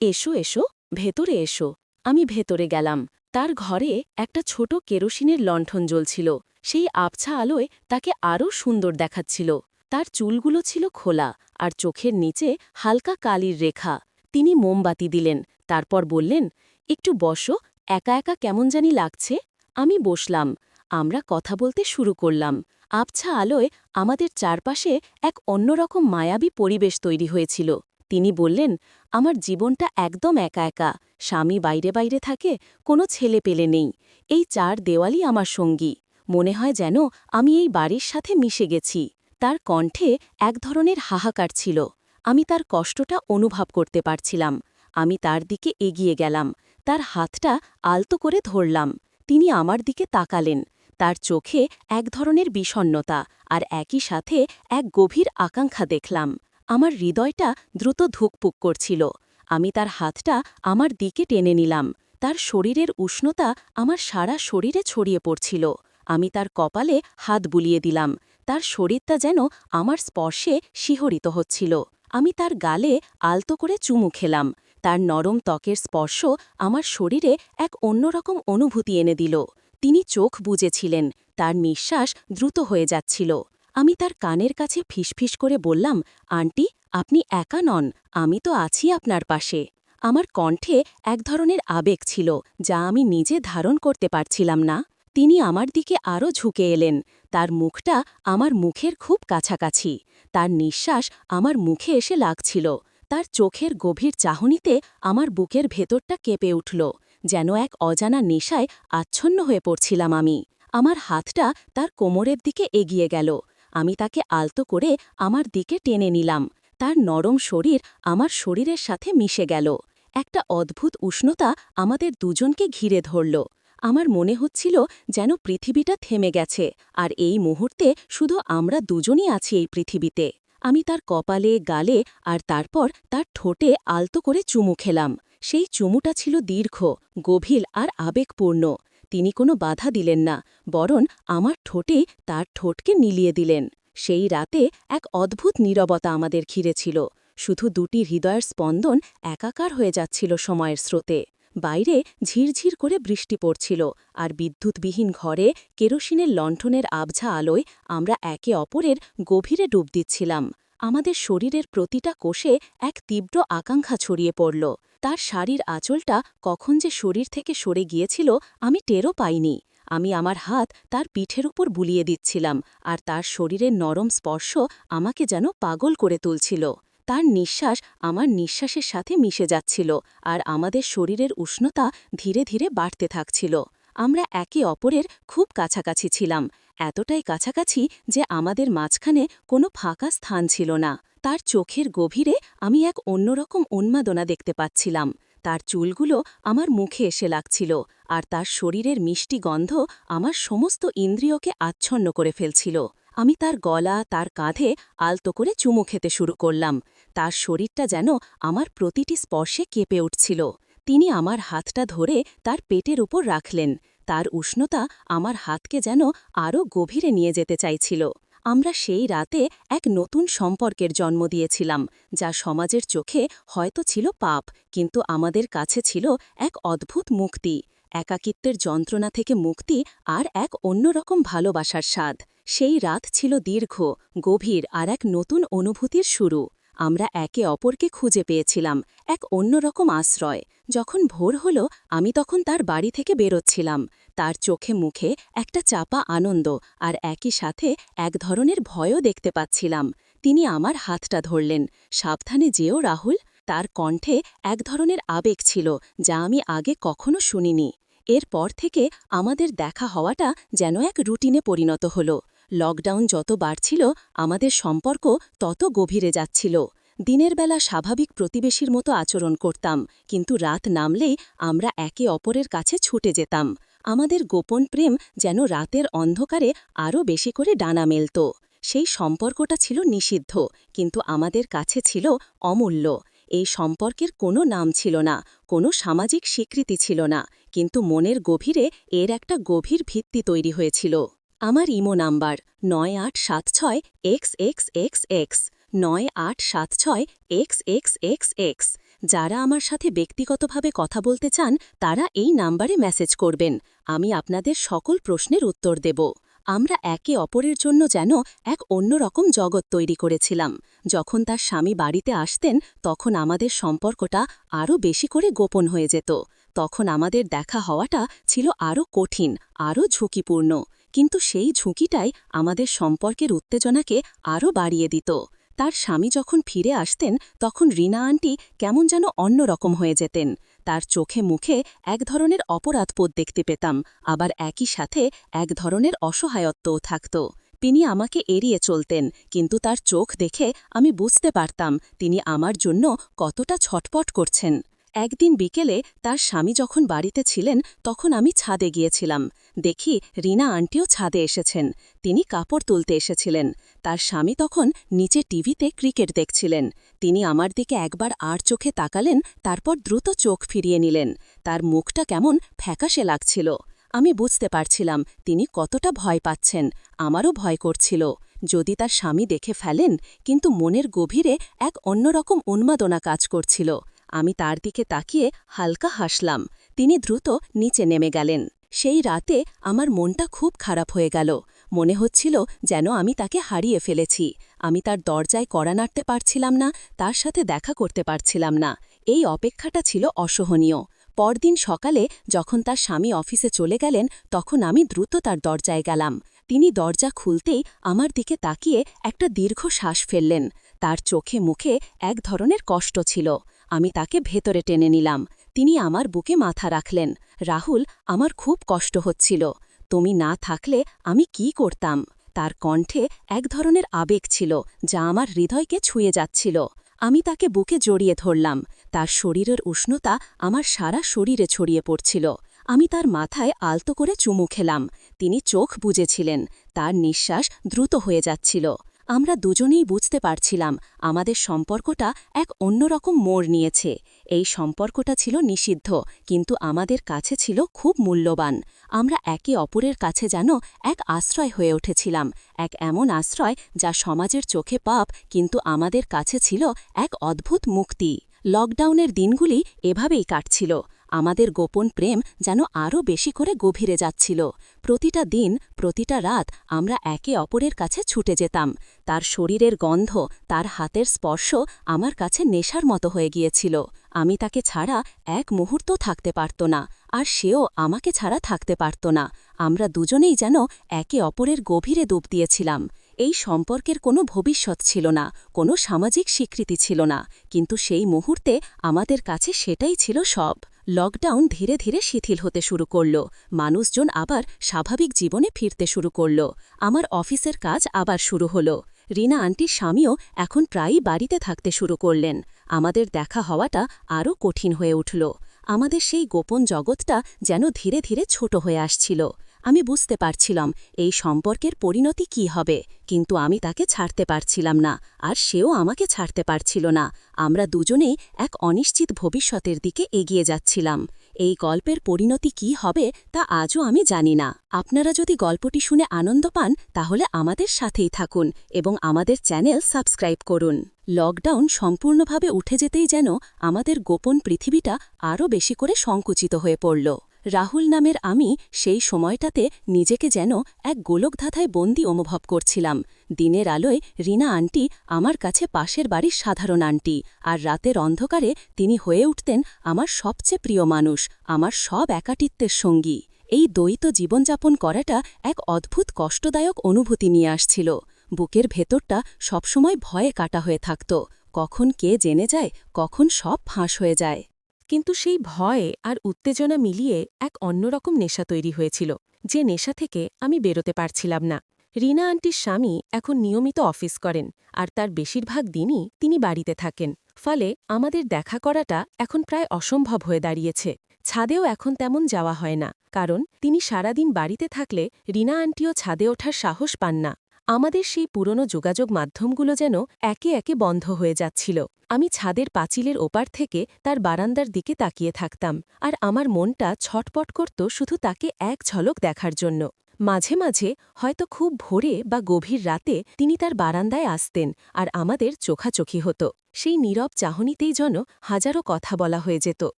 এসো এসো, ভেতরে এসো। আমি ভেতরে গেলাম। তার ঘরে একটা ছোট কেরোসিনের লণ্ঠন জ্বলছিল। সেই আবছা আলোয় তাকে আরও সুন্দর দেখাচ্ছিল। তার চুলগুলো ছিল খোলা আর চোখের নিচে হালকা কালির রেখা। তিনি মোমবাতি দিলেন, তারপর বললেন, একটু বসো, একা একা কেমন জানি লাগছে। আমি বসলাম। আমরা কথা বলতে শুরু করলাম। আবছা আলোয় আমাদের চারপাশে এক অন্যরকম মায়াবী পরিবেশ তৈরি হয়েছিল। তিনি বললেন, আমার জীবনটা একদম একা একা। স্বামী বাইরে বাইরে থাকে, কোনো ছেলে পেলে নেই। এই চার দেওয়ালই আমার সঙ্গী। মনে হয় যেন আমি এই বাড়ির সাথে মিশে গেছি। তার কণ্ঠে এক ধরনের হাহাকার ছিল। আমি তার কষ্টটা অনুভব করতে পারছিলাম। আমি তার দিকে এগিয়ে গেলাম। তার হাতটা আলতো করে ধরলাম। তিনি আমার দিকে তাকালেন। তার চোখে এক ধরনের বিষণ্ণতা আর একই সাথে এক গভীর আকাঙ্ক্ষা দেখলাম। আমার হৃদয়টা দ্রুত ধুকপুক করছিল। আমি তার হাতটা আমার দিকে টেনে নিলাম। তার শরীরের উষ্ণতা আমার সারা শরীরে ছড়িয়ে পড়ছিল। আমি তার কপালে হাত বুলিয়ে দিলাম। তার শরীরটা যেন আমার স্পর্শে শিহরিত হচ্ছিল। আমি তার গালে আলতো করে চুমু খেলাম। তার নরম ত্বকের স্পর্শ আমার শরীরে এক অন্যরকম অনুভূতি এনে দিল। তিনি চোখ বুজেছিলেন। তার নিঃশ্বাস দ্রুত হয়ে যাচ্ছিল। আমি তার কানের কাছে ফিসফিস করে বললাম, আন্টি, আপনি একা নন, আমি তো আছি আপনার পাশে। আমার কণ্ঠে এক ধরনের আবেগ ছিল, যা আমি নিজে ধারণ করতে পারছিলাম না। তিনি আমার দিকে আরও ঝুঁকে এলেন। তার মুখটা আমার মুখের খুব কাছাকাছি। তার নিঃশ্বাস আমার মুখে এসে লাগছিল। তার চোখের গভীর চাহনিতে আমার বুকের ভেতরটা কেঁপে উঠল। যেন এক অজানা নেশায় আচ্ছন্ন হয়ে পড়ছিলাম আমি। আমার হাতটা তার কোমরের দিকে এগিয়ে গেল। আমি তাকে আলতো করে আমার দিকে টেনে নিলাম। তার নরম শরীর আমার শরীরের সাথে মিশে গেল। একটা অদ্ভুত উষ্ণতা আমাদের দুজনকে ঘিরে ধরল। আমার মনে হচ্ছিল যেন পৃথিবীটা থেমে গেছে, আর এই মুহূর্তে শুধু আমরা দুজনই আছি এই পৃথিবীতে। আমি তার কপালে, গালে আর তারপর তার ঠোঁটে আলতো করে চুমু খেলাম। সেই চুমুটা ছিল দীর্ঘ, গভীর আর আবেগপূর্ণ। তিনি কোনো বাধা দিলেন না, বরং আমার ঠোঁটেই তার ঠোঁটকে মিলিয়ে দিলেন। সেই রাতে এক অদ্ভুত নীরবতা আমাদের ঘিরে ছিল। শুধু দুটি হৃদয়ের স্পন্দন একাকার হয়ে যাচ্ছিল সময়ের স্রোতে। বাইরে ঝিরঝির করে বৃষ্টি পড়ছিল, আর বিদ্যুৎবিহীন ঘরে কেরোসিনের লণ্ঠনের আবঝা আলোয় আমরা একে অপরের গভীরে ডুব দিচ্ছিলাম। আমাদের শরীরের প্রতিটা কোষে এক তীব্র আকাঙ্ক্ষা ছড়িয়ে পড়ল। তার শাড়ির আঁচলটা কখন যে শরীর থেকে সরে গিয়েছিল আমি টেরও পাইনি। আমি আমার হাত তার পিঠের উপর বুলিয়ে দিচ্ছিলাম, আর তার শরীরের নরম স্পর্শ আমাকে যেন পাগল করে তুলছিল। তার নিঃশ্বাস আমার নিঃশ্বাসের সাথে মিশে যাচ্ছিল, আর আমাদের শরীরের উষ্ণতা ধীরে ধীরে বাড়তে থাকছিল। আমরা একে অপরের খুব কাছাকাছি ছিলাম, এতটাই কাছাকাছি যে আমাদের মাঝখানে কোনো ফাঁকা স্থান ছিল না। তার চোখের গভীরে আমি এক অন্যরকম উন্মাদনা দেখতে পাচ্ছিলাম। তার চুলগুলো আমার মুখে এসে লাগছিল, আর তার শরীরের মিষ্টি গন্ধ আমার সমস্ত ইন্দ্রিয়কে আচ্ছন্ন করে ফেলছিল। আমি তার গলা, তার কাঁধে আলতো করে চুমু খেতে শুরু করলাম। তার শরীরটা যেন আমার প্রতিটি স্পর্শে কেঁপে উঠছিল। তিনি আমার হাতটা ধরে তার পেটের উপর রাখলেন। তার উষ্ণতা আমার হাতকে যেন আরও গভীরে নিয়ে যেতে চাইছিল। আমরা সেই রাতে এক নতুন সম্পর্কের জন্ম দিয়েছিলাম, যা সমাজের চোখে হয়তো ছিল পাপ, কিন্তু আমাদের কাছে ছিল এক অদ্ভুত মুক্তি, একাকিত্বের যন্ত্রণা থেকে মুক্তি আর এক অন্যরকম ভালোবাসার স্বাদ। সেই রাত ছিল দীর্ঘ, গভীর আর এক নতুন অনুভূতির শুরু। আমরা একে অপরকে খুঁজে পেয়েছিলাম, এক অন্যরকম আশ্রয়। যখন ভোর হল, আমি তখন তার বাড়ি থেকে বেরোচ্ছিলাম। তার চোখে মুখে একটা চাপা আনন্দ আর একই সাথে এক ধরনের ভয়ও দেখতে পাচ্ছিলাম। তিনি আমার হাতটা ধরলেন। সাবধানে যেও রাহুল। তার কণ্ঠে এক ধরনের আবেগ ছিল যা আমি আগে কখনো শুনিনি। এরপর থেকে আমাদের দেখা হওয়াটা যেন এক রুটিনে পরিণত হল। লকডাউন যত বাড়ছিল, আমাদের সম্পর্ক তত গভীরে যাচ্ছিল। দিনের বেলা স্বাভাবিক প্রতিবেশীর মতো আচরণ করতাম, কিন্তু রাত নামলেই আমরা একে অপরের কাছে ছুটে যেতাম। আমাদের গোপন প্রেম যেন রাতের অন্ধকারে আরও বেশি করে ডানা মেলত। সেই সম্পর্কটা ছিল নিষিদ্ধ, কিন্তু আমাদের কাছে ছিল অমূল্য। এই সম্পর্কের কোনো নাম ছিল না, কোনো সামাজিক স্বীকৃতি ছিল না, কিন্তু মনের গভীরে এর একটা গভীর ভিত্তি তৈরি হয়েছিল। আমার ইমো নাম্বার 9876XXXX 9876XXXX। যারা আমার সাথে ব্যক্তিগতভাবে কথা বলতে চান তারা এই নাম্বারে মেসেজ করবেন। আমি আপনাদের সকল প্রশ্নের উত্তর দেব। আমরা একে অপরের জন্য যেন এক অন্যরকম জগৎ তৈরি করেছিলাম। যখন তার স্বামী বাড়িতে আসতেন তখন আমাদের সম্পর্কটা আরও বেশি করে গোপন হয়ে যেত। তখন আমাদের দেখা হওয়াটা ছিল আরও কঠিন, আরও ঝুঁকিপূর্ণ, কিন্তু সেই ঝুঁকিটাই আমাদের সম্পর্কের উত্তেজনাকে আরও বাড়িয়ে দিত। তার স্বামী যখন ফিরে আসতেন তখন রিনা আন্টি কেমন যেন অন্যরকম হয়ে যেতেন। তার চোখে মুখে এক ধরনের অপরাধবোধ দেখতে পেতাম, আবার একই সাথে এক ধরনের অসহায়ত্বও থাকত। তিনি আমাকে এড়িয়ে চলতেন, কিন্তু তার চোখ দেখে আমি বুঝতে পারতাম তিনি আমার জন্য কতটা ছটপট করছেন। একদিন বিকেলে তার স্বামী যখন বাড়িতে ছিলেন তখন আমি ছাদে গিয়েছিলাম। দেখি রিনা আন্টিও ছাদে এসেছেন। তিনি কাপড় তুলতে এসেছিলেন। তার স্বামী তখন নিচে টিভিতে ক্রিকেট দেখছিলেন। তিনি আমার দিকে একবার আর চোখে তাকালেন, তারপর দ্রুত চোখ ফিরিয়ে নিলেন। তার মুখটা কেমন ফ্যাকাশে লাগছিল। আমি বুঝতে পারছিলাম তিনি কতটা ভয় পাচ্ছেন। আমারও ভয় করছিল যদি তার স্বামী দেখে ফেলেন, কিন্তু মনের গভীরে এক অন্যরকম উন্মাদনা কাজ করছিল। আমি তার দিকে তাকিয়ে হালকা হাসলাম। তিনি দ্রুত নিচে নেমে গেলেন। সেই রাতে আমার মনটা খুব খারাপ হয়ে গেল। মনে হচ্ছিল যেন আমি তাকে হারিয়ে ফেলেছি। আমি তার দরজায় কড়া নাড়তে পারছিলাম না, তার সাথে দেখা করতে পারছিলাম না। এই অপেক্ষাটা ছিল অসহনীয়। পরদিন সকালে যখন তার স্বামী অফিসে চলে গেলেন তখন আমি দ্রুত তার দরজায় গেলাম। তিনি দরজা খুলতেই আমার দিকে তাকিয়ে একটা দীর্ঘ শ্বাস ফেললেন। তার চোখে মুখে এক ধরনের কষ্ট ছিল। আমি তাকে ভেতরে টেনে নিলাম। তিনি আমার বুকে মাথা রাখলেন। রাহুল, আমার খুব কষ্ট হচ্ছিল। তুমি না থাকলে আমি কি করতাম? তার কণ্ঠে এক ধরনের আবেগ ছিল যা আমার হৃদয়কে ছুঁয়ে যাচ্ছিল। আমি তাকে বুকে জড়িয়ে ধরলাম। তার শরীরের উষ্ণতা আমার সারা শরীরে ছড়িয়ে পড়ছিল। আমি তার মাথায় আলতো করে চুমু খেলাম। তিনি চোখ বুজেছিলেন। তার নিঃশ্বাস দ্রুত হয়ে যাচ্ছিল। আমরা দুজনেই বুঝতে পারছিলাম আমাদের সম্পর্কটা এক অন্যরকম মোড় নিয়েছে। এই সম্পর্কটা ছিল নিষিদ্ধ, কিন্তু আমাদের কাছে ছিল খুব মূল্যবান। আমরা একে অপরের কাছে যেন এক আশ্রয় হয়ে উঠেছিলাম, এক এমন আশ্রয় যা সমাজের চোখে পাপ, কিন্তু আমাদের কাছে ছিল এক অদ্ভুত মুক্তি। লকডাউনের দিনগুলি এভাবেই কাটছিল। আমাদের গোপন প্রেম যেন আরও বেশি করে গভীরে যাচ্ছিল। প্রতিটা দিন, প্রতিটা রাত আমরা একে অপরের কাছে ছুটে যেতাম। তার শরীরের গন্ধ, তার হাতের স্পর্শ আমার কাছে নেশার মতো হয়ে গিয়েছিল। আমি তাকে ছাড়া এক মুহূর্ত থাকতে পারত না, আর সেও আমাকে ছাড়া থাকতে পারত না। আমরা দুজনেই যেন একে অপরের গভীরে ডুব দিয়েছিলাম। এই সম্পর্কের কোনো ভবিষ্যৎ ছিল না, কোনো সামাজিক স্বীকৃতি ছিল না, কিন্তু সেই মুহূর্তে আমাদের কাছে সেটাই ছিল সব। লকডাউন ধীরে ধীরে শিথিল হতে শুরু করল। মানুষজন আবার স্বাভাবিক জীবনে ফিরতে শুরু করল। আমার অফিসের কাজ আবার শুরু হলো। রিনা আন্টির স্বামীও এখন প্রায়ই বাড়িতে থাকতে শুরু করলেন। আমাদের দেখা হওয়াটা আরও কঠিন হয়ে উঠল। আমাদের সেই গোপন জগৎটা যেন ধীরে ধীরে ছোট হয়ে আসছিল। আমি বুঝতে পারছিলাম এই সম্পর্কের পরিণতি কি হবে, কিন্তু আমি তাকে ছাড়তে পারছিলাম না, আর সেও আমাকে ছাড়তে পারছিল না। আমরা দুজনেই এক অনিশ্চিত ভবিষ্যতের দিকে এগিয়ে যাচ্ছিলাম। এই গল্পের পরিণতি কি হবে তা আজও আমি জানি না। আপনারা যদি গল্পটি শুনে আনন্দ পান তাহলে আমাদের সাথেই থাকুন এবং আমাদের চ্যানেল সাবস্ক্রাইব করুন। লকডাউন সম্পূর্ণভাবে উঠে যেতেই যেন আমাদের গোপন পৃথিবীটা আরও বেশি করে সংকুচিত হয়ে পড়ল। রাহুল নামের আমি সেই সময়টাতে নিজেকে যেন এক গোলকধাঁধায় বন্দি অনুভব করছিলাম। দিনের আলোয় রিনা আন্টি আমার কাছে পাশের বাড়ির সাধারণ আন্টি, আর রাতের অন্ধকারে তিনি হয়ে উঠতেন আমার সবচেয়ে প্রিয় মানুষ, আমার সব একাকিত্বের সঙ্গী। এই দ্বৈত জীবনযাপন করাটা এক অদ্ভুত কষ্টদায়ক অনুভূতি নিয়ে আসছিল। বুকের ভেতরটা সবসময় ভয়ে কাটা হয়ে থাকত, কখন কে জেনে যায়, কখন সব ফাঁস হয়ে যায়। কিন্তু সেই ভয় আর উত্তেজনা মিলিয়ে এক অন্যরকম নেশা তৈরি হয়েছিল, যে নেশা থেকে আমি বেরোতে পারছিলাম না। রিনা আন্টির স্বামী এখন নিয়মিত অফিস করেন, আর তার বেশিরভাগ দিনই তিনি বাড়িতে থাকেন। ফলে আমাদের দেখা করাটা এখন প্রায় অসম্ভব হয়ে দাঁড়িয়েছে। ছাদেও এখন তেমন যাওয়া হয় না, কারণ তিনি সারাদিন বাড়িতে থাকলে রিনা আন্টিও ছাদে ওঠার সাহস পান না। আমাদের সেই পুরনো যোগাযোগ মাধ্যমগুলো যেন একে একে বন্ধ হয়ে যাচ্ছিল। আমি ছাদের পাঁচিলের ওপার থেকে তার বারান্দার দিকে তাকিয়ে থাকতাম, আর আমার মনটা ছটপট করত শুধু তাকে এক ঝলক দেখার জন্য। মাঝে মাঝে, হয়তো খুব ভোরে বা গভীর রাতে, তিনি তার বারান্দায় আসতেন, আর আমাদের চোখাচোখি হতো। সেই নীরব চাহনিতেই যেন হাজারো কথা বলা হয়ে যেত।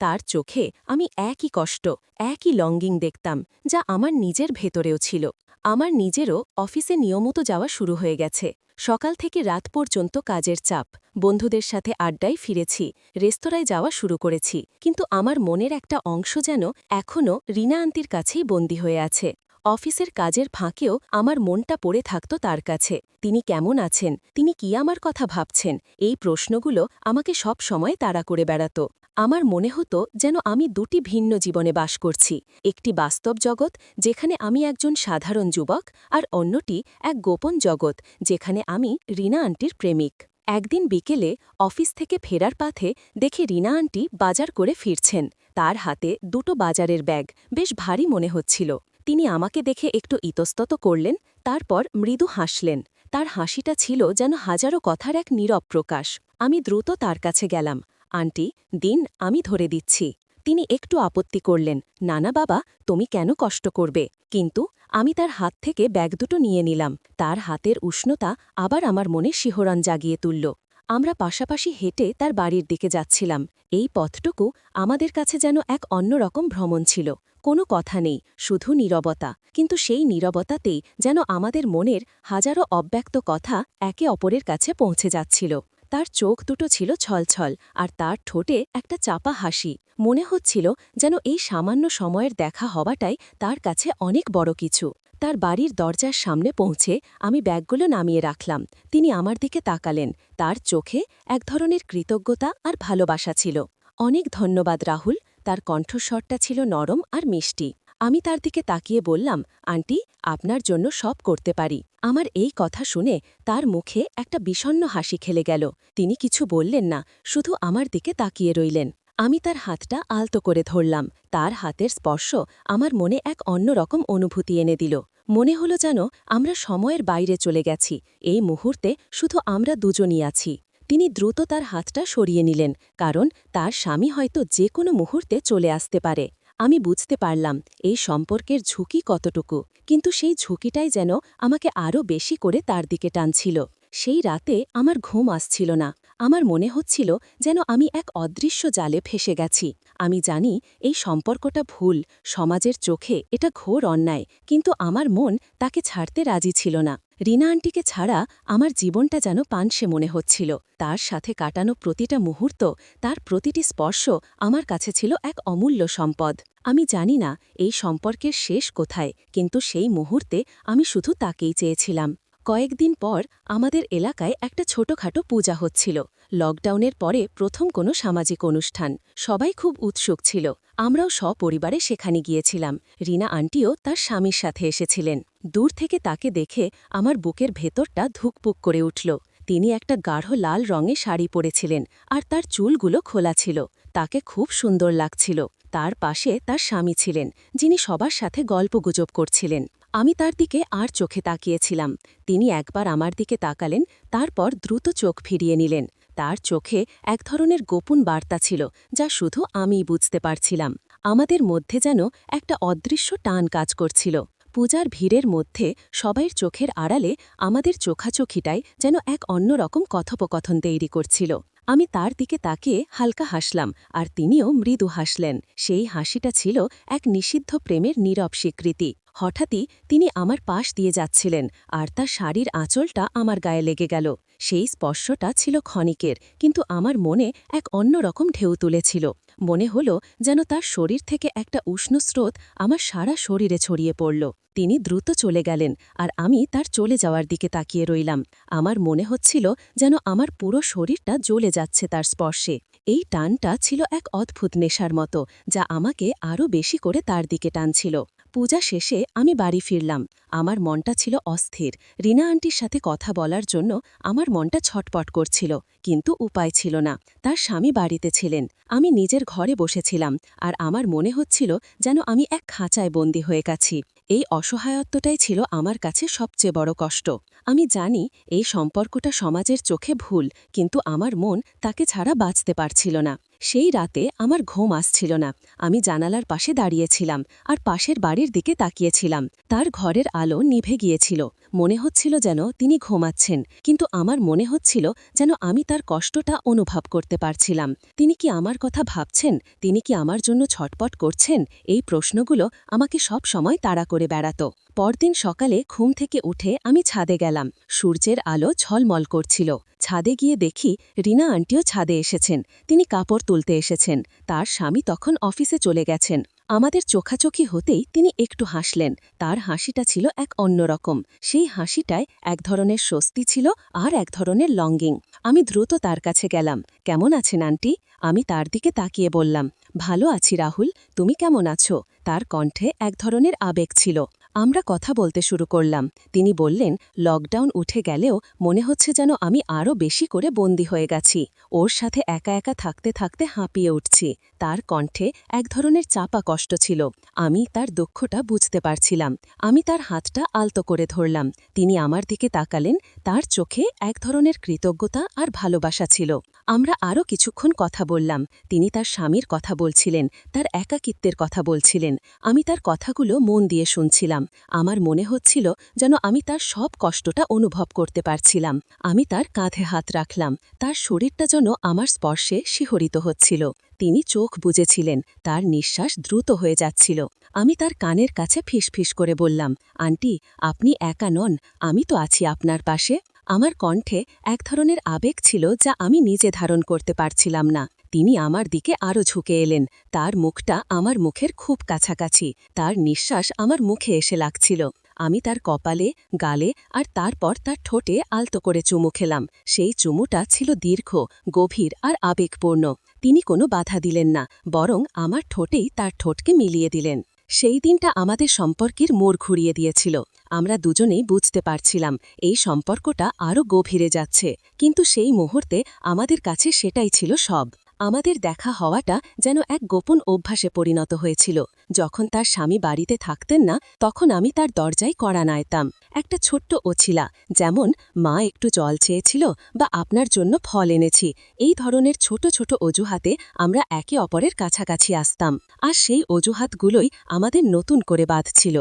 তার চোখে আমি একই কষ্ট, একই লঙ্গিং দেখতাম, যা আমার নিজের ভেতরেও ছিল। আমার নিজেরও অফিসে নিয়মিত যাওয়া শুরু হয়ে গেছে। সকাল থেকে রাত পর্যন্ত কাজের চাপ, বন্ধুদের সাথে আড্ডায় ফিরেছি, রেস্তোরাঁয় যাওয়া শুরু করেছি, কিন্তু আমার মনের একটা অংশ যেন এখনও রিনা আন্টির কাছেই বন্দী হয়ে আছে। অফিসের কাজের ফাঁকেও আমার মনটা পড়ে থাকত তার কাছে। তিনি কেমন আছেন, তিনি কি আমার কথা ভাবছেন, এই প্রশ্নগুলো আমাকে সব সময় তাড়া করে বেড়াত। আমার মনে হতো যেন আমি দুটি ভিন্ন জীবনে বাস করছি, একটি বাস্তব জগৎ যেখানে আমি একজন সাধারণ যুবক, আর অন্যটি এক গোপন জগৎ যেখানে আমি রিনা আন্টির প্রেমিক। একদিন বিকেলে অফিস থেকে ফেরার পথে দেখে রিনা আন্টি বাজার করে ফিরছেন। তার হাতে দুটো বাজারের ব্যাগ, বেশ ভারী মনে হচ্ছিল। তিনি আমাকে দেখে একটু ইতস্তত করলেন, তারপর মৃদু হাসলেন। তার হাসিটা ছিল যেন হাজারো কথার এক নীরব প্রকাশ। আমি দ্রুত তার কাছে গেলাম। আন্টি, দিন, আমি ধরে দিচ্ছি। তিনি একটু আপত্তি করলেন, না না বাবা, তুমি কেন কষ্ট করবে? কিন্তু আমি তার হাত থেকে ব্যাগ দুটো নিয়ে নিলাম। তার হাতের উষ্ণতা আবার আমার মনে শিহরণ জাগিয়ে তুলল। আমরা পাশাপাশি হেঁটে তার বাড়ির দিকে যাচ্ছিলাম। এই পথটুকু আমাদের কাছে যেন এক অন্যরকম ভ্রমণ ছিল। কোনো কথা নেই, শুধু নীরবতা, কিন্তু সেই নীরবতাতেই যেন আমাদের মনের হাজারো অব্যক্ত কথা একে অপরের কাছে পৌঁছে যাচ্ছিল। তার চোখ দুটো ছিল ছলছল, আর তার ঠোঁটে একটা চাপা হাসি। মনে হচ্ছিল যেন এই সামান্য সময়ের দেখা হওয়াটাই তার কাছে অনেক বড় কিছু। তার বাড়ির দরজার সামনে পৌঁছে আমি ব্যাগগুলো নামিয়ে রাখলাম। তিনি আমার দিকে তাকালেন। তার চোখে এক ধরনের কৃতজ্ঞতা আর ভালোবাসা ছিল। অনেক ধন্যবাদ রাহুল। তার কণ্ঠস্বরটা ছিল নরম আর মিষ্টি। আমি তার দিকে তাকিয়ে বললাম, আন্টি, আপনার জন্য সব করতে পারি। আমার এই কথা শুনে তার মুখে একটা বিষণ্ণ হাসি খেলে গেল। তিনি কিছু বললেন না, শুধু আমার দিকে তাকিয়ে রইলেন। আমি তার হাতটা আলতো করে ধরলাম। তার হাতের স্পর্শ আমার মনে এক অন্যরকম অনুভূতি এনে দিল। মনে হলো যেন আমরা সময়ের বাইরে চলে গেছি, এই মুহূর্তে শুধু আমরা দুজনই আছি। তিনি দ্রুত তার হাতটা সরিয়ে নিলেন, কারণ তার স্বামী হয়তো যে কোনো মুহূর্তে চলে আসতে পারে। আমি বুঝতে পারলাম এই সম্পর্কের ঝুঁকি কতটুকু, কিন্তু সেই ঝুঁকিটাই যেন আমাকে আরও বেশি করে তার দিকে টানছিল। সেই রাতে আমার ঘুম আসছিল না। আমার মনে হচ্ছিল যেন আমি এক অদৃশ্য জালে ফেসে গেছি। আমি জানি এই সম্পর্কটা ভুল, সমাজের চোখে এটা ঘোর অন্যায়, কিন্তু আমার মন তাকে ছাড়তে রাজি ছিল না। রিনা আন্টিকে ছাড়া আমার জীবনটা যেন পানসে মনে হচ্ছিল। তার সাথে কাটানো প্রতিটা মুহূর্ত, তার প্রতিটি স্পর্শ আমার কাছে ছিল এক অমূল্য সম্পদ। আমি জানি না এই সম্পর্কের শেষ কোথায়, কিন্তু সেই মুহূর্তে আমি শুধু তাকেই চেয়েছিলাম। কয়েকদিন পর আমাদের এলাকায় একটা ছোটখাটো পূজা হচ্ছিল। লকডাউনের পরে প্রথম কোনো সামাজিক অনুষ্ঠান। সবাই খুব উৎসুক ছিল। আমরাও সপরিবারে সেখানে গিয়েছিলাম। রিনা আন্টিও তার স্বামীর সাথে এসেছিলেন। দূর থেকে তাকে দেখে আমার বুকের ভেতরটা ধুকপুক করে উঠল। তিনি একটা গাঢ় লাল রঙে শাড়ি পরেছিলেন, আর তার চুলগুলো খোলা ছিল। তাকে খুব সুন্দর লাগছিল। তার পাশে তার স্বামী ছিলেন, যিনি সবার সাথে গল্পগুজব করছিলেন। আমি তার দিকে আর চোখে তাকিয়েছিলাম। তিনি একবার আমার দিকে তাকালেন, তারপর দ্রুত চোখ ফিরিয়ে নিলেন। তার চোখে এক ধরনের গোপন বার্তা ছিল, যা শুধু আমিই বুঝতে পারছিলাম। আমাদের মধ্যে যেন একটা অদৃশ্য টান কাজ করছিল। পূজার ভিড়ের মধ্যে সবাইয়ের চোখের আড়ালে আমাদের চোখাচোখিটাই যেন এক অন্যরকম কথোপকথন তৈরি করছিল। আমি তার দিকে তাকিয়ে হালকা হাসলাম, আর তিনিও মৃদু হাসলেন। সেই হাসিটা ছিল এক নিষিদ্ধ প্রেমের নীরব স্বীকৃতি। হঠাৎই তিনি আমার পাশ দিয়ে যাচ্ছিলেন, আর তার শাড়ির আঁচলটা আমার গায়ে লেগে গেল। সেই স্পর্শটা ছিল ক্ষণিকের, কিন্তু আমার মনে এক অন্যরকম ঢেউ তুলেছিল। মনে হলো যেন তার শরীর থেকে একটা উষ্ণ স্রোত আমার সারা শরীরে ছড়িয়ে পড়ল। তিনি দ্রুত চলে গেলেন, আর আমি তার চলে যাওয়ার দিকে তাকিয়ে রইলাম। আমার মনে হচ্ছিল যেন আমার পুরো শরীরটা জ্বলে যাচ্ছে তার স্পর্শে। এই টানটা ছিল এক অদ্ভুত নেশার মতো, যা আমাকে আরও বেশি করে তার দিকে টানছিল। পূজা শেষে আমি বাড়ি ফিরলাম। আমার মনটা ছিল অস্থির। রিনা আন্টির সাথে কথা বলার জন্য আমার মনটা ছটপট করছিল, কিন্তু উপায় ছিল না। তার স্বামী বাড়িতে ছিলেন। আমি নিজের ঘরে বসেছিলাম, আর আমার মনে হচ্ছিল যেন আমি এক খাঁচায় বন্দী হয়ে গেছি। এই অসহায়ত্বটাই ছিল আমার কাছে সবচেয়ে বড় কষ্ট। আমি জানি এই সম্পর্কটা সমাজের চোখে ভুল, কিন্তু আমার মন তাকে ছাড়া বাঁচতে পারছিল না। সেই রাতে আমার ঘুম আসছিল না। আমি জানালার পাশে দাঁড়িয়েছিলাম, আর পাশের বাড়ির দিকে তাকিয়েছিলাম। তার ঘরের আলো নিভে গিয়েছিল। মনে হচ্ছিল যেন তিনি ঘুমাচ্ছেন, কিন্তু আমার মনে হচ্ছিল যেন আমি তার কষ্টটা অনুভব করতে পারছিলাম। তিনি কি আমার কথা ভাবছেন? তিনি কি আমার জন্য ছটপট করছেন? এই প্রশ্নগুলো আমাকে সব সময় তাড়া করে বেড়াত। পরদিন সকালে ঘুম থেকে উঠে আমি ছাদে গেলাম। সূর্যের আলো ঝলমল করছিল। ছাদে গিয়ে দেখি রিনা আন্টিও ছাদে এসেছেন। তিনি কাপড় তুলতে এসেছেন। তার স্বামী তখন অফিসে চলে গেছেন। আমাদের চোখাচোখি হতেই তিনি একটু হাসলেন। তার হাসিটা ছিল এক অন্যরকম। সেই হাসিটায় এক ধরনের স্বস্তি ছিল, আর এক ধরনের লঙ্গিং। আমি দ্রুত তার কাছে গেলাম। কেমন আছেন আন্টি? আমি তার দিকে তাকিয়ে বললাম, ভালো আছি রাহুল, তুমি কেমন আছো? তার কণ্ঠে এক ধরনের আবেগ ছিল। আমরা কথা বলতে শুরু করলাম। তিনি বললেন, লকডাউন উঠে গেলেও মনে হচ্ছে যেন আমি আরও বেশি করে বন্দী হয়ে গেছি। ওর সাথে একা একা থাকতে থাকতে হাঁপিয়ে উঠছি। তার কণ্ঠে এক ধরনের চাপা কষ্ট ছিল। আমি তার দুঃখটা বুঝতে পারছিলাম। আমি তার হাতটা আলতো করে ধরলাম। তিনি আমার দিকে তাকালেন। তার চোখে এক ধরনের কৃতজ্ঞতা আর ভালোবাসা ছিল। আমরা আরও কিছুক্ষণ কথা বললাম। তিনি তার স্বামীর কথা বলছিলেন, তার একাকিত্বের কথা বলছিলেন। আমি তার কথাগুলো মন দিয়ে শুনছিলাম। আমার মনে হচ্ছিল যেন আমি তার সব কষ্টটা অনুভব করতে পারছিলাম। আমি তার কাঁধে হাত রাখলাম। তার শরীরটা যেন আমার স্পর্শে শিহরিত হচ্ছিল। তিনি চোখ বুজেছিলেন। তার নিঃশ্বাস দ্রুত হয়ে যাচ্ছিল। আমি তার কানের কাছে ফিসফিস করে বললাম, আন্টি, আপনি একা নন, আমি তো আছি আপনার পাশে। আমার কণ্ঠে এক ধরনের আবেগ ছিল যা আমি নিজে ধারণ করতে পারছিলাম না। তিনি আমার দিকে আরও ঝুঁকে এলেন। তার মুখটা আমার মুখের খুব কাছাকাছি। তার নিঃশ্বাস আমার মুখে এসে লাগছিল। আমি তার কপালে, গালে আর তারপর তার ঠোঁটে আলতো করে চুমু খেলাম। সেই চুমুটা ছিল দীর্ঘ, গভীর আর আবেগপূর্ণ। তিনি কোনো বাধা দিলেন না, বরং আমার ঠোঁটেই তার ঠোঁটকে মিলিয়ে দিলেন। সেই দিনটা আমাদের সম্পর্কের মোড় ঘুরিয়ে দিয়েছিল। আমরা দুজনেই বুঝতে পারছিলাম এই সম্পর্কটা আরও গভীরে যাচ্ছে, কিন্তু সেই মুহূর্তে আমাদের কাছে সেটাই ছিল সব। আমাদের দেখা হওয়াটা যেন এক গোপন অভ্যাসে পরিণত হয়েছিল। যখন তার স্বামী বাড়িতে থাকতেন না, তখন আমি তার দরজায় কড়া নাড়তাম। একটা ছোট্ট ওছিলা, যেমন মা একটু জল চেয়েছিল বা আপনার জন্য ফল এনেছি, এই ধরনের ছোট ছোট অজুহাতে আমরা একে অপরের কাছাকাছি আসতাম। আর সেই অজুহাতগুলোই আমাদের নতুন করে বাঁধছিল।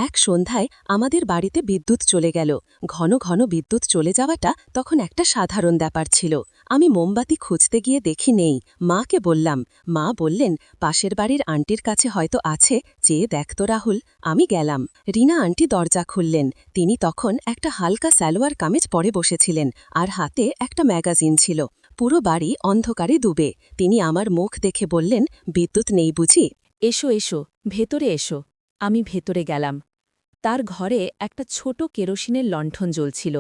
এক সন্ধ্যায় আমাদের বাড়িতে বিদ্যুৎ চলে গেল। ঘন ঘন বিদ্যুৎ চলে যাওয়াটা তখন একটা সাধারণ ব্যাপার ছিল। আমি মোমবাতি খুঁজতে গিয়ে দেখি নেই। মাকে বললাম। মা বললেন, পাশের বাড়ির আন্টির কাছে হয়তো আছে, চেয়ে দেখ তো রাহুল। আমি গেলাম। রিনা আন্টি দরজা খুললেন। তিনি তখন একটা হালকা সালোয়ার কামিজ পরে বসেছিলেন, আর হাতে একটা ম্যাগাজিন ছিল। পুরো বাড়ি অন্ধকারে ডুবে। তিনি আমার মুখ দেখে বললেন, বিদ্যুৎ নেই বুঝি? এসো এসো, ভেতরে এসো। আমি ভেতরে গেলাম। তার ঘরে একটা ছোট কেরোসিনের লণ্ঠন জ্বলছিল।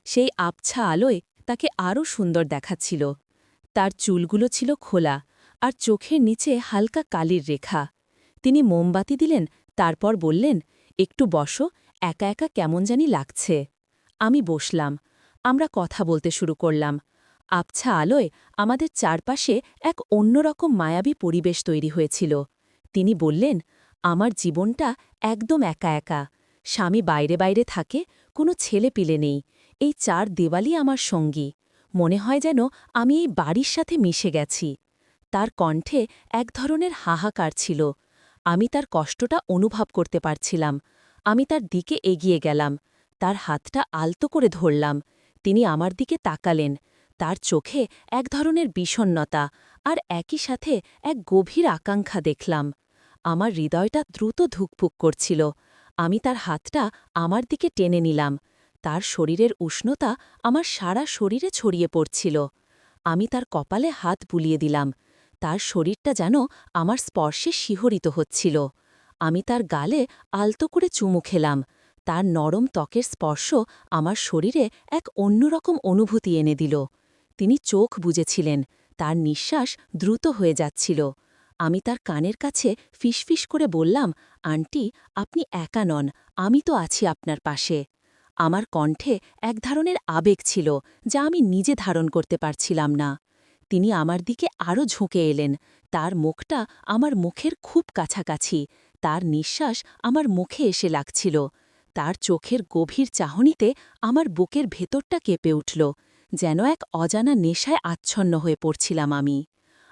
সেই আবছা আলোয় তাকে আরও সুন্দর দেখাচ্ছিল। তার চুলগুলো ছিল খোলা, আর চোখের নিচে হালকা কালির রেখা। তিনি মোমবাতি দিলেন, তারপর বললেন, একটু বসো, একা একা কেমন জানি লাগছে। আমি বসলাম। আমরা কথা বলতে শুরু করলাম। আবছা আলোয় আমাদের চারপাশে এক অন্যরকম মায়াবী পরিবেশ তৈরি হয়েছিল। তিনি বললেন, আমার জীবনটা একদম একা একা। স্বামী বাইরে বাইরে থাকে, কোনো ছেলে পিলে নেই। এই চার দেওয়ালই আমার সঙ্গী। মনে হয় যেন আমি এই বাড়ির সাথে মিশে গেছি। তার কণ্ঠে এক ধরনের হাহাকার ছিল। আমি তার কষ্টটা অনুভব করতে পারছিলাম। আমি তার দিকে এগিয়ে গেলাম। তার হাতটা আলতো করে ধরলাম। তিনি আমার দিকে তাকালেন। তার চোখে এক ধরনের বিষণ্ণতা আর একই সাথে এক গভীর আকাঙ্ক্ষা দেখলাম। আমার হৃদয়টা দ্রুত ধুকপুক করছিল। আমি তার হাতটা আমার দিকে টেনে নিলাম। তার শরীরের উষ্ণতা আমার সারা শরীরে ছড়িয়ে পড়ছিল। আমি তার কপালে হাত বুলিয়ে দিলাম। তার শরীরটা যেন আমার স্পর্শে শিহরিত হচ্ছিল। আমি তার গালে আলতো করে চুমু খেলাম। তার নরম ত্বকের স্পর্শ আমার শরীরে এক অন্যরকম অনুভূতি এনে দিল। তিনি চোখ বুজেছিলেন, তার নিঃশ্বাস দ্রুত হয়ে যাচ্ছিল। আমি তার কানের কাছে ফিসফিস করে বললাম, আন্টি, আপনি একা নন, আমি তো আছি আপনার পাশে। আমার কণ্ঠে এক ধরনের আবেগ ছিল যা আমি নিজে ধারণ করতে পারছিলাম না। তিনি আমার দিকে আরও ঝুঁকে এলেন। তার মুখটা আমার মুখের খুব কাছাকাছি। তার নিঃশ্বাস আমার মুখে এসে লাগছিল। তার চোখের গভীর চাহনিতে আমার বুকের ভেতরটা কেঁপে উঠল, যেন এক অজানা নেশায় আচ্ছন্ন হয়ে পড়ছিলাম আমি।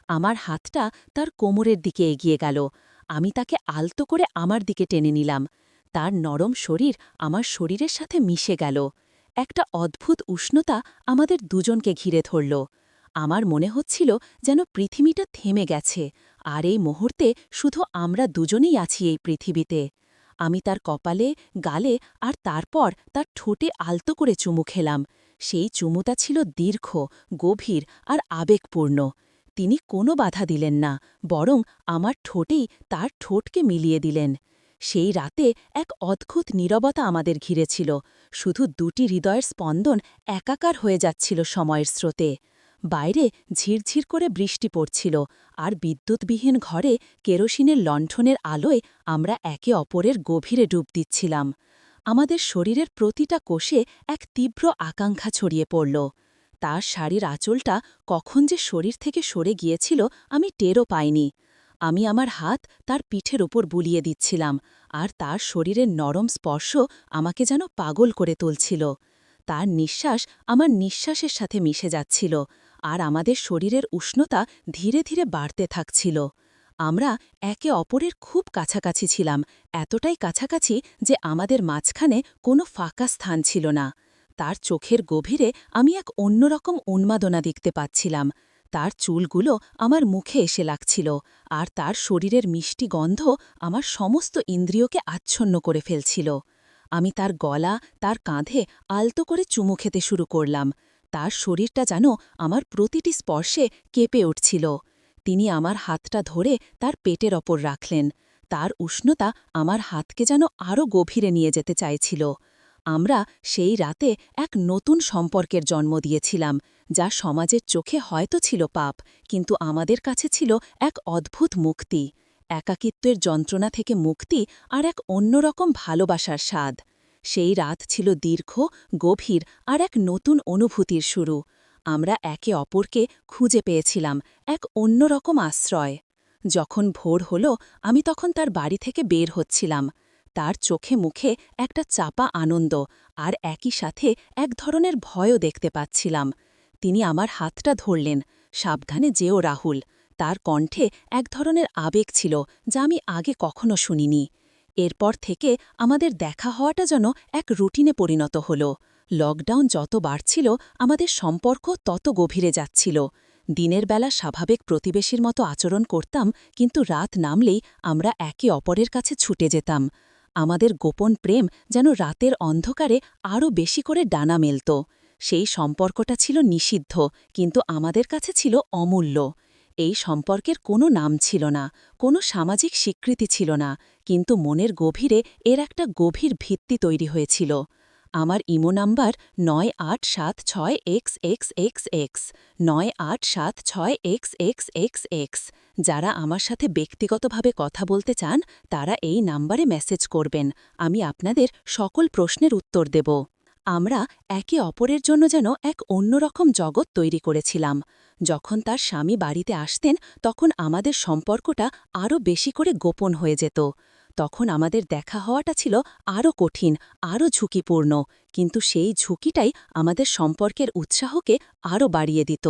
আমার হাতটা তার কোমরের দিকে এগিয়ে গেল। আমি তাকে আলতো করে আমার দিকে টেনে নিলাম। তার নরম শরীর আমার শরীরের সাথে মিশে গেল। একটা অদ্ভুত উষ্ণতা আমাদের দুজনকে ঘিরে ধরল। আমার মনে হচ্ছিল যেন পৃথিবীটা থেমে গেছে, আর এই মুহূর্তে শুধু আমরা দুজনেই আছি এই পৃথিবীতে। আমি তার কপালে, গালে আর তারপর তার ঠোঁটে আলতো করে চুমু খেলাম। সেই চুমুটা ছিল দীর্ঘ, গভীর আর আবেগপূর্ণ। তিনি কোনো বাধা দিলেন না, বরং আমার ঠোঁটেই তার ঠোঁটকে মিলিয়ে দিলেন। সেই রাতে এক অদ্ভুত নীরবতা আমাদের ঘিরেছিল, শুধু দুটি হৃদয়ের স্পন্দন একাকার হয়ে যাচ্ছিল সময়ের স্রোতে। বাইরে ঝিরঝির করে বৃষ্টি পড়ছিল, আর বিদ্যুৎবিহীন ঘরে কেরোসিনের লণ্ঠনের আলোয় আমরা একে অপরের গভীরে ডুব দিচ্ছিলাম। আমাদের শরীরের প্রতিটা কোষে এক তীব্র আকাঙ্ক্ষা ছড়িয়ে পড়ল। তার শাড়ির আঁচলটা কখন যে শরীর থেকে সরে গিয়েছিল আমি টেরও পাইনি। আমি আমার হাত তার পিঠের ওপর বুলিয়ে দিচ্ছিলাম, আর তার শরীরের নরম স্পর্শ আমাকে যেন পাগল করে তুলছিল। তার নিঃশ্বাস আমার নিঃশ্বাসের সাথে মিশে যাচ্ছিল, আর আমাদের শরীরের উষ্ণতা ধীরে ধীরে বাড়তে থাকছিল। আমরা একে অপরের খুব কাছাকাছি ছিলাম, এতটাই কাছাকাছি যে আমাদের মাঝখানে কোনো ফাঁকা স্থান ছিল না। তার চোখের গভীরে আমি এক অন্যরকম উন্মাদনা দেখতে পাচ্ছিলাম। তার চুলগুলো আমার মুখে এসে লাগছিল, আর তার শরীরের মিষ্টি গন্ধ আমার সমস্ত ইন্দ্রিয়কে আচ্ছন্ন করে ফেলছিল। আমি তার গলা, তার কাঁধে আলতো করে চুমু খেতে শুরু করলাম। তার শরীরটা যেন আমার প্রতিটি স্পর্শে কেঁপে উঠছিল। তিনি আমার হাতটা ধরে তার পেটের ওপর রাখলেন। তার উষ্ণতা আমার হাতকে যেন আরও গভীরে নিয়ে যেতে চাইছিল। আমরা সেই রাতে এক নতুন সম্পর্কের জন্ম দিয়েছিলাম, যা সমাজের চোখে হয়তো ছিল পাপ, কিন্তু আমাদের কাছে ছিল এক অদ্ভুত মুক্তি। একাকিত্বের যন্ত্রণা থেকে মুক্তি আর এক অন্যরকম ভালোবাসার স্বাদ। সেই রাত ছিল দীর্ঘ, গভীর আর এক নতুন অনুভূতির শুরু। আমরা একে অপরকে খুঁজে পেয়েছিলাম, এক অন্যরকম আশ্রয়। যখন ভোর হল, আমি তখন তার বাড়ি থেকে বের হচ্ছিলাম। তার চোখে মুখে একটা চাপা আনন্দ আর একই সাথে এক ধরনের ভয়ও দেখতে পাচ্ছিলাম। তিনি আমার হাতটা ধরলেন, সাবধানে যেও রাহুল। তার কণ্ঠে এক ধরনের আবেগ ছিল যা আমি আগে কখনো শুনিনি। এরপর থেকে আমাদের দেখা হওয়াটা যেন এক রুটিনে পরিণত হল। লকডাউন যত বাড়ছিল, আমাদের সম্পর্ক তত গভীরে যাচ্ছিল। দিনের বেলা স্বাভাবিক প্রতিবেশীর মতো আচরণ করতাম, কিন্তু রাত নামলেই আমরা একে অপরের কাছে ছুটে যেতাম। আমাদের গোপন প্রেম যেন রাতের অন্ধকারে আরও বেশি করে ডানা মেলত। সেই সম্পর্কটা ছিল নিষিদ্ধ, কিন্তু আমাদের কাছে ছিল অমূল্য। এই সম্পর্কের কোনো নাম ছিল না, কোনো সামাজিক স্বীকৃতি ছিল না, কিন্তু মনের গভীরে এর একটা গভীর ভিত্তি তৈরি হয়েছিল। আমার ইমো নাম্বার 9876XXXX 9876XXXX। যারা আমার সাথে ব্যক্তিগতভাবে কথা বলতে চান, তারা এই নাম্বারে মেসেজ করবেন। আমি আপনাদের সকল প্রশ্নের উত্তর দেব। আমরা একে অপরের জন্য যেন এক অন্যরকম জগৎ তৈরি করেছিলাম। যখন তার স্বামী বাড়িতে আসতেন, তখন আমাদের সম্পর্কটা আরও বেশি করে গোপন হয়ে যেত। তখন আমাদের দেখা হওয়াটা ছিল আরও কঠিন, আরও ঝুঁকিপূর্ণ, কিন্তু সেই ঝুঁকিটাই আমাদের সম্পর্কের উৎসাহকে আরও বাড়িয়ে দিত।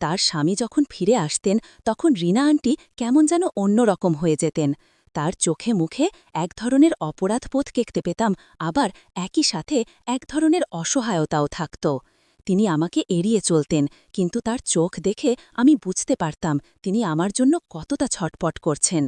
তার স্বামী যখন ফিরে আসতেন, তখন রিনা আন্টি কেমন যেন অন্যরকম হয়ে যেতেন। তার চোখে মুখে এক ধরনের অপরাধবোধ দেখতে পেতাম, আবার একই সাথে এক ধরনের অসহায়তাও থাকত। তিনি আমাকে এড়িয়ে চলতেন, কিন্তু তার চোখ দেখে আমি বুঝতে পারতাম তিনি আমার জন্য কতটা ছটপট করছেন।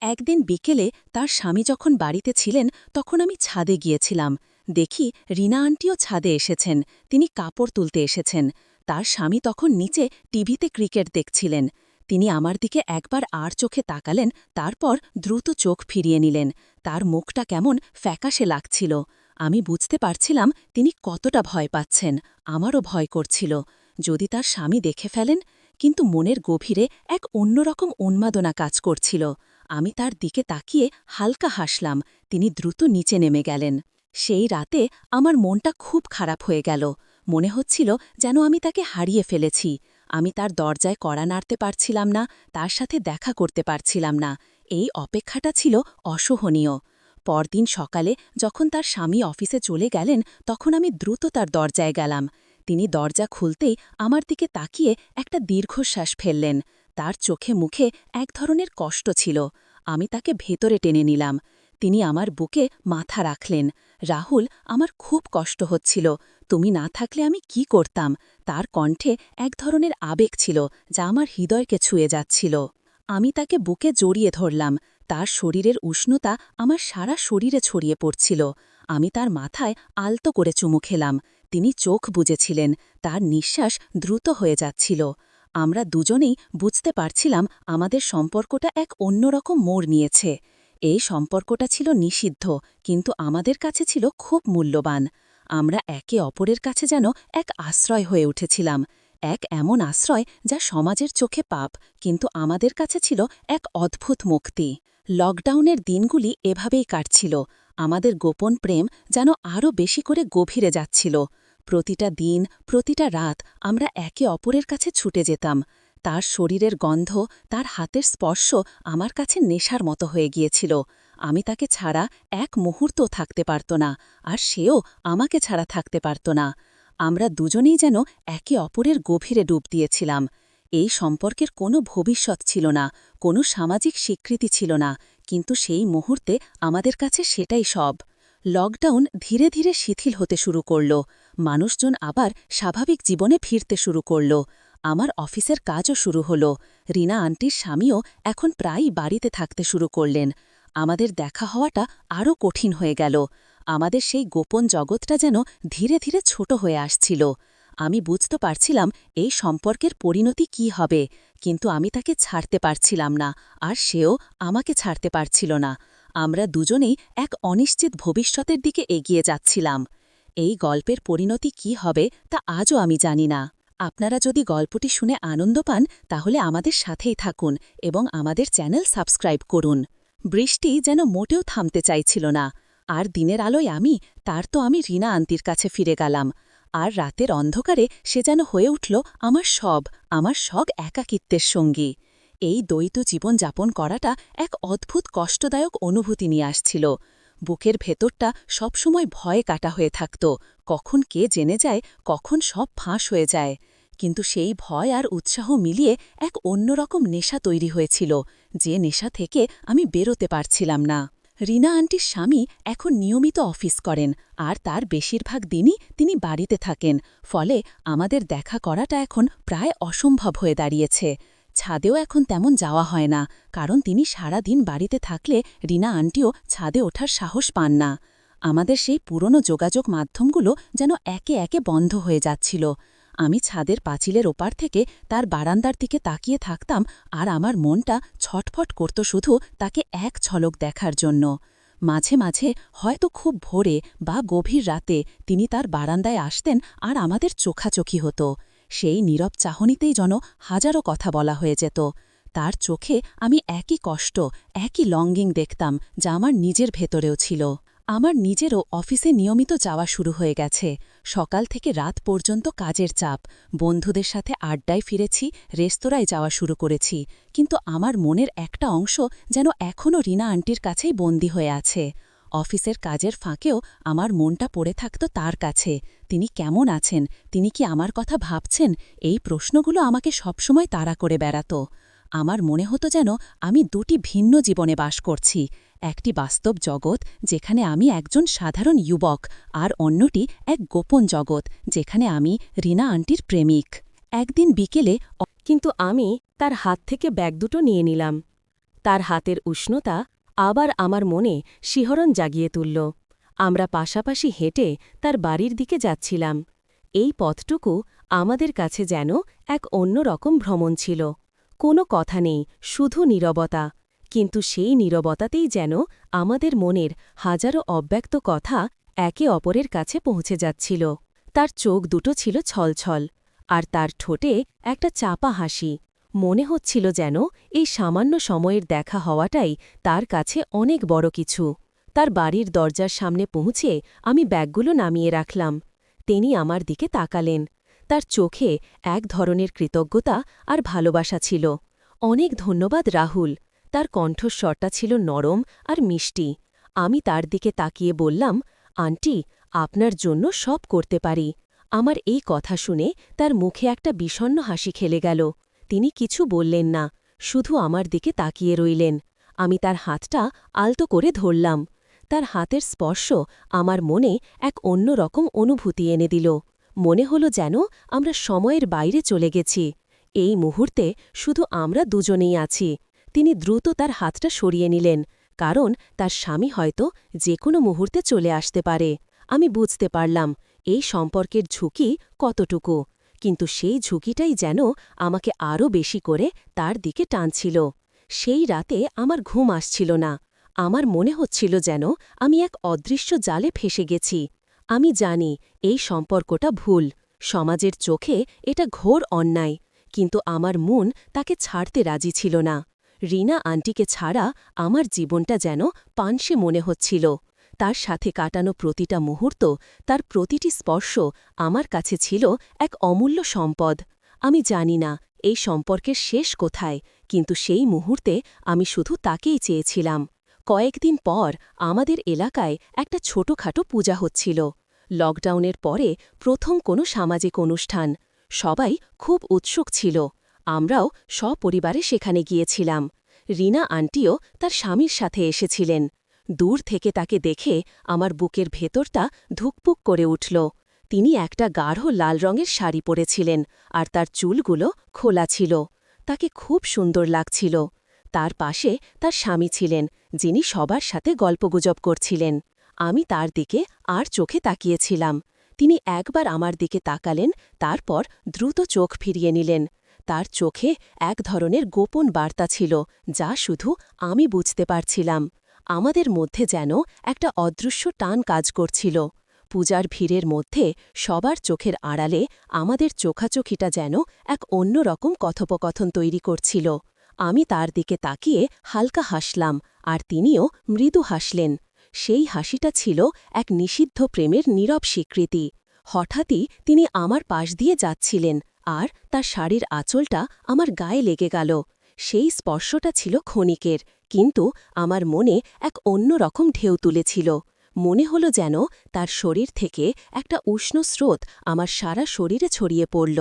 একদিন বিকেলে তার স্বামী যখন বাড়িতে ছিলেন তখন আমি ছাদে গিয়েছিলাম। দেখি রিনা আন্টিও ছাদে এসেছেন। তিনি কাপড় তুলতে এসেছেন। তার স্বামী তখন নিচে টিভিতে ক্রিকেট দেখছিলেন। তিনি আমার দিকে একবার আর চোখে তাকালেন, তারপর দ্রুত চোখ ফিরিয়ে নিলেন। তার মুখটা কেমন ফ্যাকাশে লাগছিল। আমি বুঝতে পারছিলাম তিনি কতটা ভয় পাচ্ছেন। আমারও ভয় করছিল, যদি তার স্বামী দেখে ফেলেন। কিন্তু মনের গভীরে এক অন্যরকম উন্মাদনা কাজ করছিল। আমি তার দিকে তাকিয়ে হালকা হাসলাম। তিনি দ্রুত নিচে নেমে গেলেন। সেই রাতে আমার মনটা খুব খারাপ হয়ে গেল। মনে হচ্ছিল যেন আমি তাকে হারিয়ে ফেলেছি। আমি তার দরজায় কড়া নাড়তে পারছিলাম না, তার সাথে দেখা করতে পারছিলাম না। এই অপেক্ষাটা ছিল অসহনীয়। পরদিন সকালে যখন তার স্বামী অফিসে চলে গেলেন তখন আমি দ্রুত তার দরজায় গেলাম। তিনি দরজা খুলতেই আমার দিকে তাকিয়ে একটা দীর্ঘশ্বাস ফেললেন। তার চোখে মুখে এক ধরনের কষ্ট ছিল। আমি তাকে ভেতরে টেনে নিলাম। তিনি আমার বুকে মাথা রাখলেন। রাহুল, আমার খুব কষ্ট হচ্ছিল। তুমি না থাকলে আমি কি করতাম? তার কণ্ঠে এক ধরনের আবেগ ছিল যা আমার হৃদয়কে ছুঁয়ে যাচ্ছিল। আমি তাকে বুকে জড়িয়ে ধরলাম। তার শরীরের উষ্ণতা আমার সারা শরীরে ছড়িয়ে পড়ছিল। আমি তার মাথায় আলতো করে চুমু খেলাম। তিনি চোখ বুজেছিলেন। তার নিঃশ্বাস দ্রুত হয়ে যাচ্ছিল। আমরা দুজনেই বুঝতে পারছিলাম আমাদের সম্পর্কটা এক অন্যরকম মোড় নিয়েছে। এই সম্পর্কটা ছিল নিষিদ্ধ, কিন্তু আমাদের কাছে ছিল খুব মূল্যবান। আমরা একে অপরের কাছে যেন এক আশ্রয় হয়ে উঠেছিলাম। এক এমন আশ্রয় যা সমাজের চোখে পাপ, কিন্তু আমাদের কাছে ছিল এক অদ্ভুত মুক্তি। লকডাউনের দিনগুলি এভাবেই কাটছিল। আমাদের গোপন প্রেম যেন আরও বেশি করে গভীরে যাচ্ছিল। প্রতিটা দিন, প্রতিটা রাত আমরা একে অপরের কাছে ছুটে যেতাম। তার শরীরের গন্ধ, তার হাতের স্পর্শ আমার কাছে নেশার মতো হয়ে গিয়েছিল। আমি তাকে ছাড়া এক মুহূর্তও থাকতে পারত না, আর সেও আমাকে ছাড়া থাকতে পারত না। আমরা দুজনেই যেন একে অপরের গভীরে ডুব দিয়েছিলাম। এই সম্পর্কের কোনো ভবিষ্যৎ ছিল না, কোনো সামাজিক স্বীকৃতি ছিল না, কিন্তু সেই মুহূর্তে আমাদের কাছে সেটাই সব। লকডাউন ধীরে ধীরে শিথিল হতে শুরু করল। মানুষজন আবার স্বাভাবিক জীবনে ফিরতে শুরু করল। আমার অফিসের কাজও শুরু হল। রিনা আন্টির স্বামীও এখন প্রায়ই বাড়িতে থাকতে শুরু করলেন। আমাদের দেখা হওয়াটা আরও কঠিন হয়ে গেল। আমাদের সেই গোপন জগৎটা যেন ধীরে ধীরে ছোট হয়ে আসছিল। আমি বুঝতে পারছিলাম এই সম্পর্কের পরিণতি কি হবে, কিন্তু আমি তাকে ছাড়তে পারছিলাম না, আর সেও আমাকে ছাড়তে পারছিল না। আমরা দুজনেই এক অনিশ্চিত ভবিষ্যতের দিকে এগিয়ে যাচ্ছিলাম। এই গল্পের পরিণতি কি হবে তা আজও আমি জানি না। আপনারা যদি গল্পটি শুনে আনন্দ পান তাহলে আমাদের সাথেই থাকুন এবং আমাদের চ্যানেল সাবস্ক্রাইব করুন। বৃষ্টি যেন মোটেও থামতে চাইছিল না। আর দিনের আলোয় আমি রিনা আন্টির কাছে ফিরে গেলাম। আর রাতের অন্ধকারে সে যেন হয়ে উঠল আমার সব একাকিত্বের সঙ্গী। এই দ্বৈত জীবন যাপন করাটা এক অদ্ভুত কষ্টদায়ক অনুভূতি নিয়ে আসছিল। বুকের ভেতরটা সবসময় ভয়ে কাটা হয়ে থাকত, কখন কে জেনে যায়, কখন সব ফাঁস হয়ে যায়। কিন্তু সেই ভয় আর উৎসাহ মিলিয়ে এক অন্যরকম নেশা তৈরি হয়েছিল, যে নেশা থেকে আমি বেরোতে পারছিলাম না। রিনা আন্টির স্বামী এখন নিয়মিত অফিস করেন, আর তার বেশিরভাগ দিনই তিনি বাড়িতে থাকেন। ফলে আমাদের দেখা করাটা এখন প্রায় অসম্ভব হয়ে দাঁড়িয়েছে। ছাদেও এখন তেমন যাওয়া হয় না, কারণ তিনি সারা দিন বাড়িতে থাকলে রিনা আন্টিও ছাদে ওঠার সাহস পান না। আমাদের সেই পুরনো যোগাযোগ মাধ্যমগুলো যেন একে একে বন্ধ হয়ে যাচ্ছিল। আমি ছাদের পাঁচিলের ওপার থেকে তার বারান্দার দিকে তাকিয়ে থাকতাম, আর আমার মনটা ছটফট করত শুধু তাকে এক ঝলক দেখার জন্য। মাঝে মাঝে, হয়তো খুব ভোরে বা গভীর রাতে, তিনি তার বারান্দায় আসতেন আর আমাদের চোখাচোখি হতো। সেই নীরব চাহনিতেই যেন হাজারো কথা বলা হয়ে যেত। তার চোখে আমি একই কষ্ট, একই লঙ্গিং দেখতাম যা আমার নিজের ভেতরেও ছিল। আমার নিজেরও অফিসে নিয়মিত যাওয়া শুরু হয়ে গেছে। সকাল থেকে রাত পর্যন্ত কাজের চাপ। বন্ধুদের সাথে আড্ডায় ফিরেছি, রেস্তোরাঁয় যাওয়া শুরু করেছি, কিন্তু আমার মনের একটা অংশ যেন এখনও রিনা আন্টির কাছেই বন্দী হয়ে আছে। অফিসের কাজের ফাঁকেও আমার মনটা পড়ে থাকত তার কাছে। তিনি কেমন আছেন, তিনি কি আমার কথা ভাবছেন, এই প্রশ্নগুলো আমাকে সবসময় তাড়া করে বেড়াত। আমার মনে হতো যেন আমি দুটি ভিন্ন জীবনে বাস করছি। একটি বাস্তব জগৎ যেখানে আমি একজন সাধারণ যুবক আর অন্যটি এক গোপন জগৎ যেখানে আমি রিনা আন্টির প্রেমিক। একদিন বিকেলে কিন্তু আমি তার হাত থেকে ব্যাগ দুটো নিয়ে নিলাম। তার হাতের উষ্ণতা আবার আমার মনে শিহরণ জাগিয়ে তুলল। আমরা পাশাপাশি হেঁটে তার বাড়ির দিকে যাচ্ছিলাম। এই পথটুকু আমাদের কাছে যেন এক অন্যরকম ভ্রমণ ছিল। কোনো কথা নেই, শুধু নীরবতা। কিন্তু সেই নীরবতাতেই যেন আমাদের মনের হাজারো অব্যক্ত কথা একে অপরের কাছে পৌঁছে যাচ্ছিল। তার চোখ দুটো ছিল ছলছল, আর তার ঠোঁটে একটা চাপা হাসি। মনে হচ্ছিল যেন এই সামান্য সময়ের দেখা হওয়াটাই তার কাছে অনেক বড় কিছু। তার বাড়ির দরজার সামনে পৌঁছে আমি ব্যাগগুলো নামিয়ে রাখলাম। তিনি আমার দিকে তাকালেন। তার চোখে এক ধরনের কৃতজ্ঞতা আর ভালোবাসা ছিল। অনেক ধন্যবাদ রাহুল। তার কণ্ঠস্বরটা ছিল নরম আর মিষ্টি। আমি তার দিকে তাকিয়ে বললাম, আন্টি, আপনার জন্য সব করতে পারি। আমার এই কথা শুনে তার মুখে একটা বিষণ্ণ হাসি খেলে গেল। তিনি কিছু বললেন না, শুধু আমার দিকে তাকিয়ে রইলেন। আমি তার হাতটা আলতো করে ধরলাম। তার হাতের স্পর্শ আমার মনে এক অন্যরকম অনুভূতি এনে দিল। মনে হলো যেন আমরা সময়ের বাইরে চলে গেছি। এই মুহূর্তে শুধু আমরা দুজনেই আছি। তিনি দ্রুত তার হাতটা সরিয়ে নিলেন, কারণ তার স্বামী হয়তো যে কোনো মুহূর্তে চলে আসতে পারে। আমি বুঝতে পারলাম এই সম্পর্কের ঝুঁকি কতটুকু, কিন্তু সেই ঝুঁকিটাই যেন আমাকে আরও বেশি করে তার দিকে টানছিল। সেই রাতে আমার ঘুম আসছিল না। আমার মনে হচ্ছিল যেন আমি এক অদৃশ্য জালে ফেসে গেছি। আমি জানি এই সম্পর্কটা ভুল, সমাজের চোখে এটা ঘোর অন্যায়, কিন্তু আমার মন তাকে ছাড়তে রাজি ছিল না। রিনা আন্টিকে ছাড়া আমার জীবনটা যেন পানসে মনে হচ্ছিল। তার সাথে কাটানো প্রতিটা মুহূর্ত, তার প্রতিটি স্পর্শ আমার কাছে ছিল এক অমূল্য সম্পদ। আমি জানি না এই সম্পর্কের শেষ কোথায়, কিন্তু সেই মুহূর্তে আমি শুধু তাকেই চেয়েছিলাম। কয়েকদিন পর আমাদের এলাকায় একটা ছোটখাটো পূজা হচ্ছিল। লকডাউনের পরে প্রথম কোনো সামাজিক অনুষ্ঠান। সবাই খুব উৎসুক ছিল। আমরাও সপরিবারে সেখানে গিয়েছিলাম। রিনা আন্টিও তার স্বামীর সাথে এসেছিলেন। দূর থেকে তাকে দেখে আমার বুকের ভেতরটা ধুকপুক করে উঠল। তিনি একটা গাঢ় লাল রঙের শাড়ি পরেছিলেন, আর তার চুলগুলো খোলা ছিল। তাকে খুব সুন্দর লাগছিল। তার পাশে তার স্বামী ছিলেন, যিনি সবার সাথে গল্পগুজব করছিলেন। আমি তার দিকে আর চোখে তাকিয়েছিলাম। তিনি একবার আমার দিকে তাকালেন, তারপর দ্রুত চোখ ফিরিয়ে নিলেন। তার চোখে এক ধরনের গোপন বার্তা ছিল, যা শুধু আমি বুঝতে পারছিলাম। আমাদের মধ্যে যেন একটা অদৃশ্য টান কাজ করছিল। পূজার ভিড়ের মধ্যে সবার চোখের আড়ালে আমাদের চোখাচোখিটা যেন এক অন্যরকম কথোপকথন তৈরি করছিল। আমি তার দিকে তাকিয়ে হালকা হাসলাম, আর তিনিও মৃদু হাসলেন। সেই হাসিটা ছিল এক নিষিদ্ধ প্রেমের নীরব স্বীকৃতি। হঠাৎই তিনি আমার পাশ দিয়ে যাচ্ছিলেন, আর তার শাড়ির আঁচলটা আমার গায়ে লেগে গেল। সেই স্পর্শটা ছিল ক্ষণিকের, কিন্তু আমার মনে এক অন্যরকম ঢেউ তুলেছিল। মনে হলো যেন তার শরীর থেকে একটা উষ্ণ স্রোত আমার সারা শরীরে ছড়িয়ে পড়ল।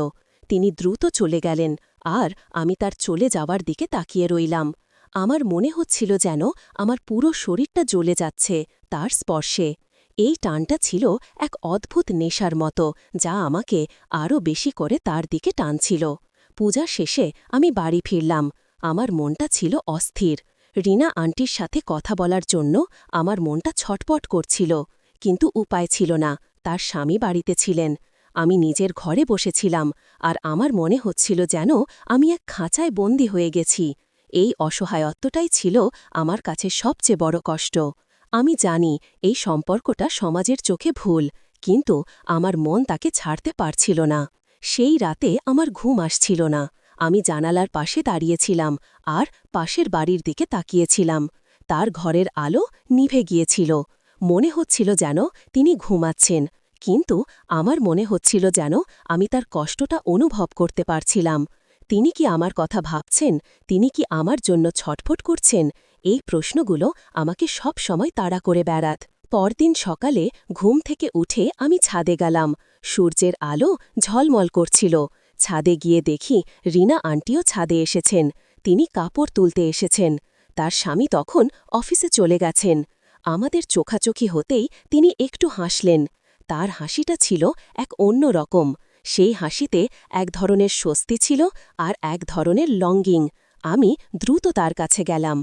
তিনি দ্রুত চলে গেলেন, আর আমি তার চলে যাওয়ার দিকে তাকিয়ে রইলাম। আমার মনে হচ্ছিল যেন আমার পুরো শরীরটা জ্বলে যাচ্ছে তার স্পর্শে। এই টানটা ছিল এক অদ্ভুত নেশার মতো, যা আমাকে আরও বেশি করে তার দিকে টানছিল। পূজা শেষে আমি বাড়ি ফিরলাম। আমার মনটা ছিল অস্থির। রিনা আন্টির সাথে কথা বলার জন্য আমার মনটা ছটপট করছিল, কিন্তু উপায় ছিল না। তার স্বামী বাড়িতে ছিলেন। আমি নিজের ঘরে বসেছিলাম, আর আমার মনে হচ্ছিল যেন আমি এক খাঁচায় বন্দী হয়ে গেছি। এই অসহায়ত্বটাই ছিল আমার কাছে সবচেয়ে বড় কষ্ট। আমি জানি এই সম্পর্কটা সমাজের চোখে ভুল, কিন্তু আমার মন তাকে ছাড়তে পারছিল না। সেই রাতে আমার ঘুম আসছিল না। আমি জানালার পাশে দাঁড়িয়েছিলাম, আর পাশের বাড়ির দিকে তাকিয়েছিলাম। তার ঘরের আলো নিভে গিয়েছিল। মনে হচ্ছিল যেন তিনি ঘুমাচ্ছেন, কিন্তু আমার মনে হচ্ছিল যেন আমি তার কষ্টটা অনুভব করতে পারছিলাম। তিনি কি আমার কথা ভাবছেন? তিনি কি আমার জন্য ছটফট করছেন? এই প্রশ্নগুলো আমাকে সব সময় তাড়া করে বেড়াত। পরদিন সকালে ঘুম থেকে উঠে আমি ছাদে গেলাম। সূর্যের আলো ঝলমল করছিল। ছাদে গিয়ে দেখি রিনা আন্টিও ছাদে এসেছেন। তিনি কাপড় তুলতে এসেছেন। তার স্বামী তখন অফিসে চলে গেছেন। আমাদের চোখাচোখি হতেই তিনি একটু হাসলেন। তার হাসিটা ছিল এক অন্য রকম। সেই হাসিতে এক ধরনের স্বস্তি ছিল আর এক ধরনের লঙ্গিং। আমি দ্রুত তার কাছে গেলাম।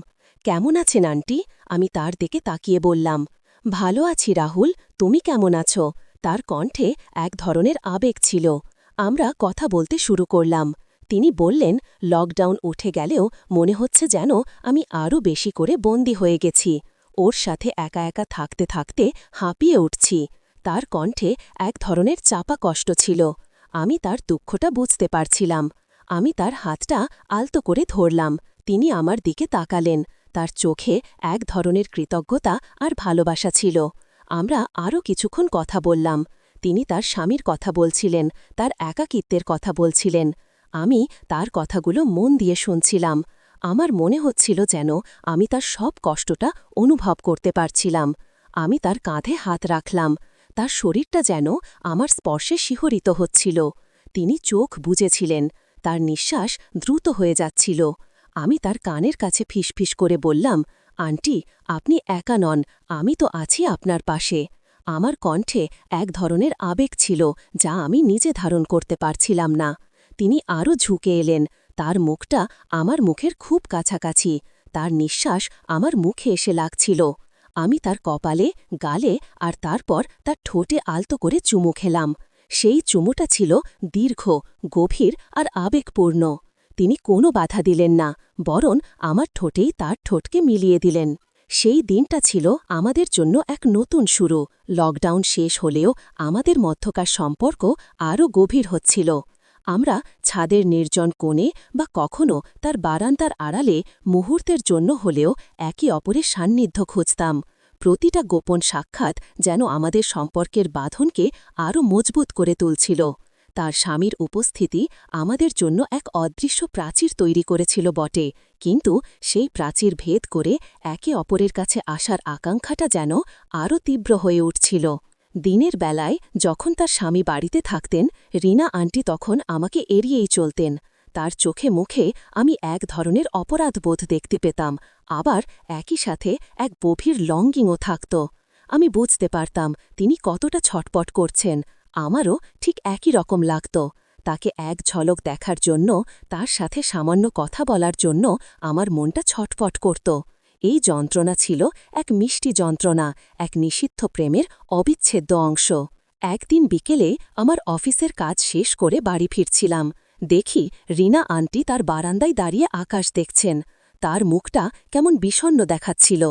কেমন আছেন আন্টি? আমি তার দিকে তাকিয়ে বললাম। ভালো আছি রাহুল, তুমি কেমন আছো? তার কণ্ঠে এক ধরনের আবেগ ছিল। আমরা কথা বলতে শুরু করলাম। তিনি বললেন, লকডাউন উঠে গেলেও মনে হচ্ছে যেন আমি আরও বেশি করে বন্দী হয়ে গেছি। ওর সাথে একা একা থাকতে থাকতে হাঁপিয়ে উঠছি। তার কণ্ঠে এক ধরনের চাপা কষ্ট ছিল। আমি তার দুঃখটা বুঝতে পারছিলাম। আমি তার হাতটা আলতো করে ধরলাম। তিনি আমার দিকে তাকালেন। তার চোখে এক ধরনের কৃতজ্ঞতা আর ভালোবাসা ছিল। আমরা আরও কিছুক্ষণ কথা বললাম। তিনি তার স্বামীর কথা বলছিলেন, তার একাকিত্বের কথা বলছিলেন। আমি তার কথাগুলো মন দিয়ে শুনছিলাম। আমার মনে হচ্ছিল যেন আমি তার সব কষ্টটা অনুভব করতে পারছিলাম। আমি তার কাঁধে হাত রাখলাম। তার শরীরটা যেন আমার স্পর্শে শিহরিত হচ্ছিল। তিনি চোখ বুজেছিলেন। তার নিঃশ্বাস দ্রুত হয়ে যাচ্ছিল। আমি তার কানের কাছে ফিসফিস করে বললাম, আন্টি, আপনি একা নন, আমি তো আছি আপনার পাশে। আমার কণ্ঠে এক ধরনের আবেগ ছিল যা আমি নিজে ধারণ করতে পারছিলাম না। তিনি আরও ঝুঁকে এলেন। তার মুখটা আমার মুখের খুব কাছাকাছি। তার নিঃশ্বাস আমার মুখে এসে লাগছিল। আমি তার কপালে, গালে আর তারপর তার ঠোঁটে আলতো করে চুমু খেলাম। সেই চুমুটা ছিল দীর্ঘ, গভীর আর আবেগপূর্ণ। তিনি কোনো বাধা দিলেন না, বরং আমার ঠোঁটেই তার ঠোঁটকে মিলিয়ে দিলেন। সেই দিনটা ছিল আমাদের জন্য এক নতুন শুরু। লকডাউন শেষ হলেও আমাদের মধ্যকার সম্পর্ক আরও গভীর হচ্ছিল। আমরা ছাদের নির্জন কোণে বা কখনো তার বারান্দার আড়ালে মুহূর্তের জন্য হলেও একে অপরের সান্নিধ্য খুঁজতাম। প্রতিটা গোপন সাক্ষাৎ যেন আমাদের সম্পর্কের বাঁধনকে আরও মজবুত করে তুলছিল। তার স্বামীর উপস্থিতি আমাদের জন্য এক অদৃশ্য প্রাচীর তৈরি করেছিল বটে, কিন্তু সেই প্রাচীর ভেদ করে একে অপরের কাছে আসার আকাঙ্ক্ষাটা যেন আরও তীব্র হয়ে উঠছিল। দিনের বেলায় যখন তার স্বামী বাড়িতে থাকতেন, রিনা আন্টি তখন আমাকে এড়িয়েই চলতেন। তার চোখে মুখে আমি এক ধরনের অপরাধবোধ দেখতে পেতাম, আবার একই সাথে এক গভীর লঙ্গিংও থাকত। আমি বুঝতে পারতাম তিনি কতটা ছটপট করছেন। আমারও ঠিক একই রকম লাগত। তাকে এক ঝলক দেখার জন্য, তার সাথে সামান্য কথা বলার জন্য আমার মনটা ছটপট করত। এই যন্ত্রণা ছিল এক মিষ্টি যন্ত্রণা, এক নিষিদ্ধ প্রেমের অবিচ্ছেদ্য অংশ। একদিন বিকেলে আমার অফিসের কাজ শেষ করে বাড়ি ফিরছিলাম। দেখি রিনা আন্টি তার বারান্দায় দাঁড়িয়ে আকাশ দেখছেন। তার মুখটা কেমন বিষণ্ণ দেখাচ্ছিল।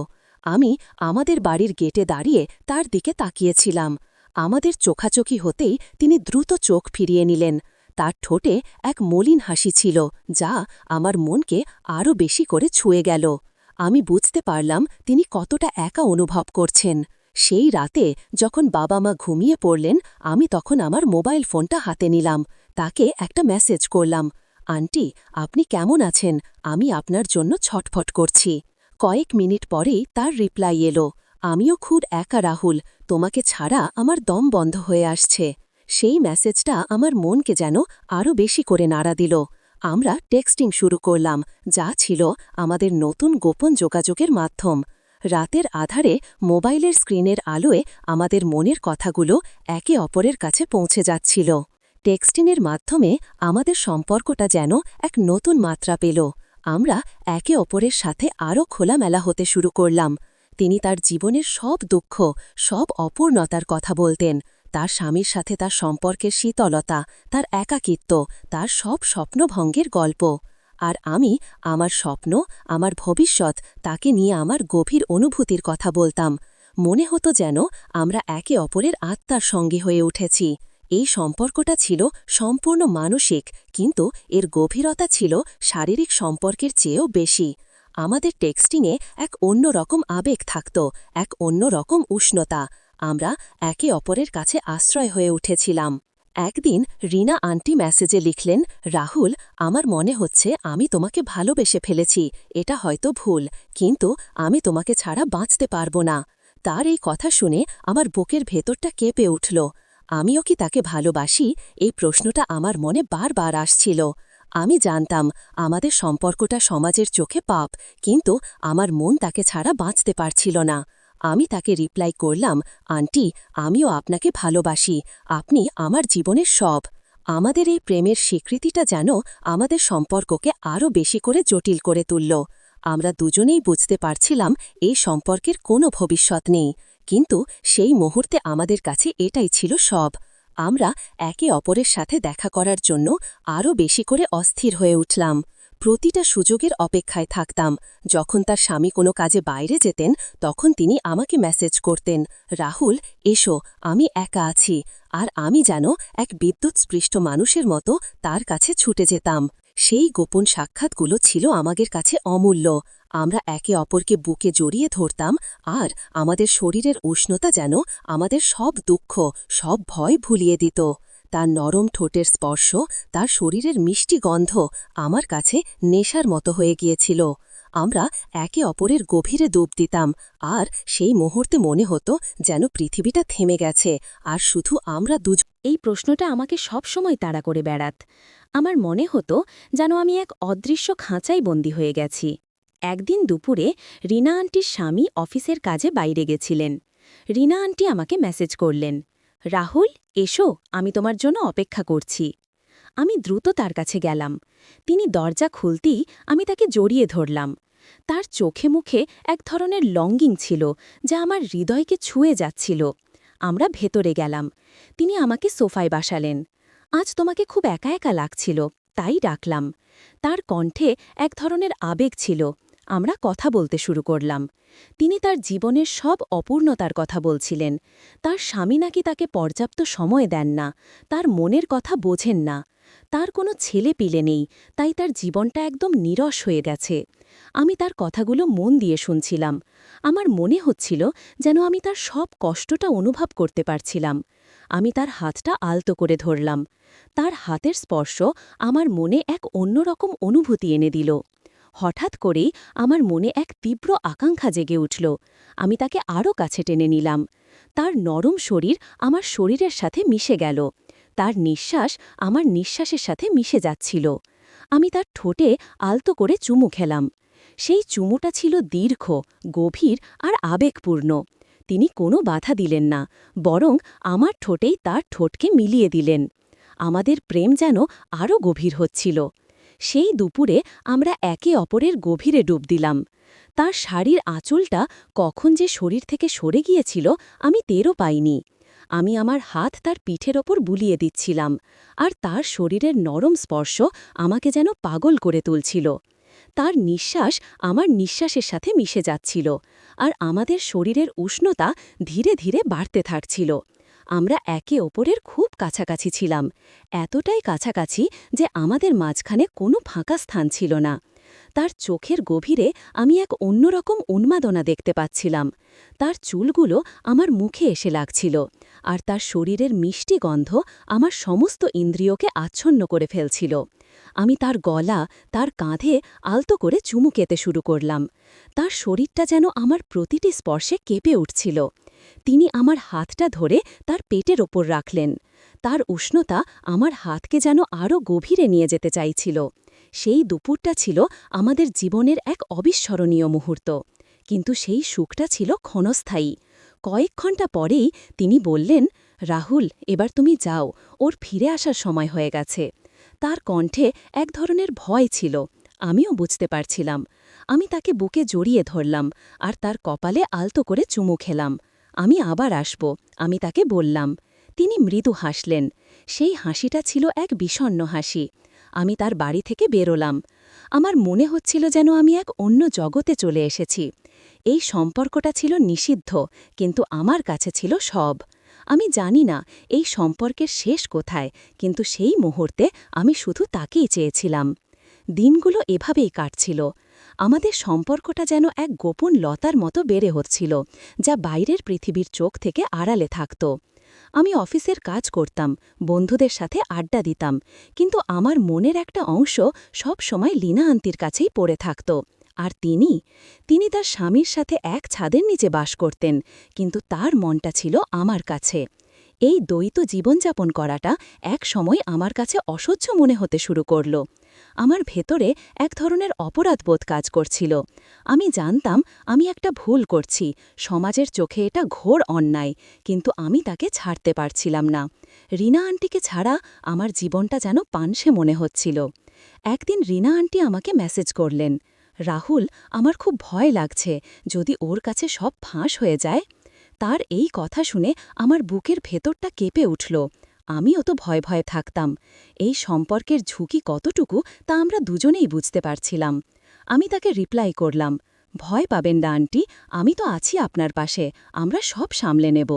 আমি আমাদের বাড়ির গেটে দাঁড়িয়ে তার দিকে তাকিয়েছিলাম। আমাদের চোখাচোখি হতেই তিনি দ্রুত চোখ ফিরিয়ে নিলেন। তার ঠোঁটে এক মলিন হাসি ছিল, যা আমার মনকে আরও বেশি করে ছুঁয়ে গেল। আমি বুঝতে পারলাম তিনি কতটা একা অনুভব করছেন। সেই রাতে যখন বাবা মা ঘুমিয়ে পড়লেন, আমি তখন আমার মোবাইল ফোনটা হাতে নিলাম। তাকে একটা মেসেজ করলাম, আন্টি, আপনি কেমন আছেন? আমি আপনার জন্য ছটফট করছি। কয়েক মিনিট পরেই তার রিপ্লাই এলো, আমিও খুব একা রাহুল, তোমাকে ছাড়া আমার দম বন্ধ হয়ে আসছে। সেই মেসেজটা আমার মনকে যেন আরও বেশি করে নাড়া দিল। আমরা টেক্সটিং শুরু করলাম, যা ছিল আমাদের নতুন গোপন যোগাযোগের মাধ্যম। রাতের আধারে মোবাইলের স্ক্রিনের আলোয় আমাদের মনের কথাগুলো একে অপরের কাছে পৌঁছে যাচ্ছিল। টেক্সটিংয়ের মাধ্যমে আমাদের সম্পর্কটা যেন এক নতুন মাত্রা পেল। আমরা একে অপরের সাথে আরও খোলামেলা হতে শুরু করলাম। তিনি তার জীবনের সব দুঃখ, সব অপূর্ণতার কথা বলতেন। তার স্বামীর সাথে তার সম্পর্কের শীতলতা, তার একাকিত্ব, তার সব স্বপ্নভঙ্গের গল্প। আর আমি আমার স্বপ্ন, আমার ভবিষ্যৎ, তাকে নিয়ে আমার গভীর অনুভূতির কথা বলতাম। মনে হতো যেন আমরা একে অপরের আত্মার সঙ্গী হয়ে উঠেছি। এই সম্পর্কটা ছিল সম্পূর্ণ মানসিক, কিন্তু এর গভীরতা ছিল শারীরিক সম্পর্কের চেয়েও বেশি। আমাদের টেক্সটিংয়ে এক অন্য রকম আবেগ থাকত, এক অন্য রকম উষ্ণতা। আমরা একে অপরের কাছে আশ্রয় হয়ে উঠেছিলাম। একদিন রিনা আন্টি মেসেজে লিখলেন, রাহুল, আমার মনে হচ্ছে আমি তোমাকে ভালোবেসে ফেলেছি। এটা হয়তো ভুল, কিন্তু আমি তোমাকে ছাড়া বাঁচতে পারবো না। তার এই কথা শুনে আমার বুকের ভেতরটা কেঁপে উঠল। আমিও কি তাকে ভালোবাসি? এই প্রশ্নটা আমার মনে বারবার আসছিল। আমি জানতাম আমাদের সম্পর্কটা সমাজের চোখে পাপ, কিন্তু আমার মন তাকে ছাড়া বাঁচতে পারছিল না। আমি তাকে রিপ্লাই করলাম, আন্টি, আমিও আপনাকে ভালোবাসি, আপনি আমার জীবনের সব। আমাদের এই প্রেমের স্বীকৃতিটা যেন আমাদের সম্পর্ককে আরও বেশি করে জটিল করে তুলল। আমরা দুজনেই বুঝতে পারছিলাম এই সম্পর্কের কোনো ভবিষ্যৎ নেই, কিন্তু সেই মুহূর্তে আমাদের কাছে এটাই ছিল সব। আমরা একে অপরের সাথে দেখা করার জন্য আরও বেশি করে অস্থির হয়ে উঠলাম। প্রতিটা সুযোগের অপেক্ষায় থাকতাম। যখন তার স্বামী কোনো কাজে বাইরে যেতেন, তখন তিনি আমাকে মেসেজ করতেন, রাহুল, এসো, আমি একা আছি। আর আমি যেন এক বিদ্যুৎস্পৃষ্ট মানুষের মতো তার কাছে ছুটে যেতাম। সেই গোপন সাক্ষাৎগুলো ছিল আমাদের কাছে অমূল্য। আমরা একে অপরকে বুকে জড়িয়ে ধরতাম, আর আমাদের শরীরের উষ্ণতা যেন আমাদের সব দুঃখ, সব ভয় ভুলিয়ে দিত। তার নরম ঠোঁটের স্পর্শ, তার শরীরের মিষ্টি গন্ধ আমার কাছে নেশার মতো হয়ে গিয়েছিল। আমরা একে অপরের গভীরে ডুব দিতাম, আর সেই মুহূর্তে মনে হতো যেন পৃথিবীটা থেমে গেছে, আর শুধু আমরা এই প্রশ্নটা আমাকে সবসময় তাড়া করে বেড়াত। আমার মনে হতো যেন আমি এক অদৃশ্য খাঁচায় বন্দী হয়ে গেছি। একদিন দুপুরে রিনা আন্টির স্বামী অফিসের কাজে বাইরে গেছিলেন। রিনা আন্টি আমাকে মেসেজ করলেন, রাহুল, এসো, আমি তোমার জন্য অপেক্ষা করছি। আমি দ্রুত তার কাছে গেলাম। তিনি দরজা খুলতেই আমি তাকে জড়িয়ে ধরলাম। তার চোখে মুখে এক ধরনের লঙ্গিং ছিল, যা আমার হৃদয়কে ছুঁয়ে যাচ্ছিল। আমরা ভেতরে গেলাম। তিনি আমাকে সোফায় বসালেন। আজ তোমাকে খুব একা একা লাগছিল, তাই ডাকলাম। তার কণ্ঠে এক ধরনের আবেগ ছিল। আমরা কথা বলতে শুরু করলাম। তিনি তার জীবনের সব অপূর্ণতার কথা বলছিলেন। তার স্বামী নাকি তাকে পর্যাপ্ত সময় দেন না, তার মনের কথা বোঝেন না। তার কোনো ছেলে পিলে নেই, তাই তার জীবনটা একদম নিরস হয়ে গেছে। আমি তার কথাগুলো মন দিয়ে শুনছিলাম। আমার মনে হচ্ছিল যেন আমি তার সব কষ্টটা অনুভব করতে পারছিলাম। আমি তার হাতটা আলতো করে ধরলাম। তার হাতের স্পর্শ আমার মনে এক অন্যরকম অনুভূতি এনে দিল। হঠাৎ করেই আমার মনে এক তীব্র আকাঙ্ক্ষা জেগে উঠল। আমি তাকে আরও কাছে টেনে নিলাম। তার নরম শরীর আমার শরীরের সাথে মিশে গেল। তার নিঃশ্বাস আমার নিঃশ্বাসের সাথে মিশে যাচ্ছিল। আমি তার ঠোঁটে আলতো করে চুমু খেলাম। সেই চুমুটা ছিল দীর্ঘ, গভীর আর আবেগপূর্ণ। তিনি কোনো বাধা দিলেন না, বরং আমার ঠোঁটেই তার ঠোঁটকে মিলিয়ে দিলেন। আমাদের প্রেম যেন আরও গভীর হচ্ছিল। সেই দুপুরে আমরা একে অপরের গভীরে ডুব দিলাম। তার শাড়ির আঁচলটা কখন যে শরীর থেকে সরে গিয়েছিল আমি টেরও পাইনি। আমি আমার হাত তার পিঠের ওপর বুলিয়ে দিচ্ছিলাম, আর তার শরীরের নরম স্পর্শ আমাকে যেন পাগল করে তুলছিল। তার নিঃশ্বাস আমার নিঃশ্বাসের সাথে মিশে যাচ্ছিল, আর আমাদের শরীরের উষ্ণতা ধীরে ধীরে বাড়তে থাকছিল। আমরা একে অপরের খুব কাছাকাছি ছিলাম, এতটাই কাছাকাছি যে আমাদের মাঝখানে কোনো ফাঁকা স্থান ছিল না। তার চোখের গভীরে আমি এক অন্যরকম উন্মাদনা দেখতে পাচ্ছিলাম। তার চুলগুলো আমার মুখে এসে লাগছিল, আর তার শরীরের মিষ্টি গন্ধ আমার সমস্ত ইন্দ্রিয়কে আচ্ছন্ন করে ফেলছিল। আমি তার গলা, তার কাঁধে আলতো করে চুমু খেতে শুরু করলাম। তার শরীরটা যেন আমার প্রতিটি স্পর্শে কেঁপে উঠছিল। তিনি আমার হাতটা ধরে তার পেটের ওপর রাখলেন। তার উষ্ণতা আমার হাতকে যেন আরও গভীরে নিয়ে যেতে চাইছিল। সেই দুপুরটা ছিল আমাদের জীবনের এক অবিস্মরণীয় মুহূর্ত, কিন্তু সেই সুখটা ছিল ক্ষণস্থায়ী। কয়েক ঘণ্টা পরেই তিনি বললেন, রাহুল, এবার তুমি যাও, ওর ফিরে আসার সময় হয়ে গেছে। তার কণ্ঠে এক ধরনের ভয় ছিল, আমিও বুঝতে পারছিলাম। আমি তাকে বুকে জড়িয়ে ধরলাম, আর তার কপালে আলতো করে চুমু খেলাম। আমি আবার আসব, আমি তাকে বললাম। তিনি মৃদু হাসলেন। সেই হাসিটা ছিল এক বিষণ্ণ হাসি। আমি তার বাড়ি থেকে বেরোলাম। আমার মনে হচ্ছিল যেন আমি এক অন্য জগতে চলে এসেছি। এই সম্পর্কটা ছিল নিষিদ্ধ, কিন্তু আমার কাছে ছিল সব। আমি জানি না এই সম্পর্কের শেষ কোথায়, কিন্তু সেই মুহূর্তে আমি শুধু তাকেই চেয়েছিলাম। দিনগুলো এভাবেই কাটছিল। আমাদের সম্পর্কটা যেন এক গোপন লতার মতো বেড়ে হচ্ছিল, যা বাইরের পৃথিবীর চোখ থেকে আড়ালে থাকত। আমি অফিসের কাজ করতাম, বন্ধুদের সাথে আড্ডা দিতাম, কিন্তু আমার মনের একটা অংশ সব সময় লীনা আন্টির কাছেই পড়ে থাকত। আর তিনি তার স্বামীর সাথে এক ছাদের নিচে বাস করতেন, কিন্তু তার মনটা ছিল আমার কাছে। এই দ্বৈত জীবনযাপন করাটা এক সময় আমার কাছে অসহ্য মনে হতে শুরু করল। আমার ভেতরে এক ধরনের অপরাধবোধ কাজ করছিল। আমি জানতাম আমি একটা ভুল করছি, সমাজের চোখে এটা ঘোর অন্যায়, কিন্তু আমি তাকে ছাড়তে পারছিলাম না। রিনা আন্টিকে ছাড়া আমার জীবনটা যেন পানসে মনে হচ্ছিল। একদিন রিনা আন্টি আমাকে মেসেজ করলেন, রাহুল, আমার খুব ভয় লাগছে, যদি ওর কাছে সব ফাঁস হয়ে যায়। তার এই কথা শুনে আমার বুকের ভেতরটা কেঁপে উঠল। আমিও তো ভয়ে ভয়ে থাকতাম। এই সম্পর্কের ঝুঁকি কতটুকু তা আমরা দুজনেই বুঝতে পারছিলাম। আমি তাকে রিপ্লাই করলাম, ভয় পাবেন না আন্টি, আমি তো আছি আপনার পাশে, আমরা সব সামলে নেব।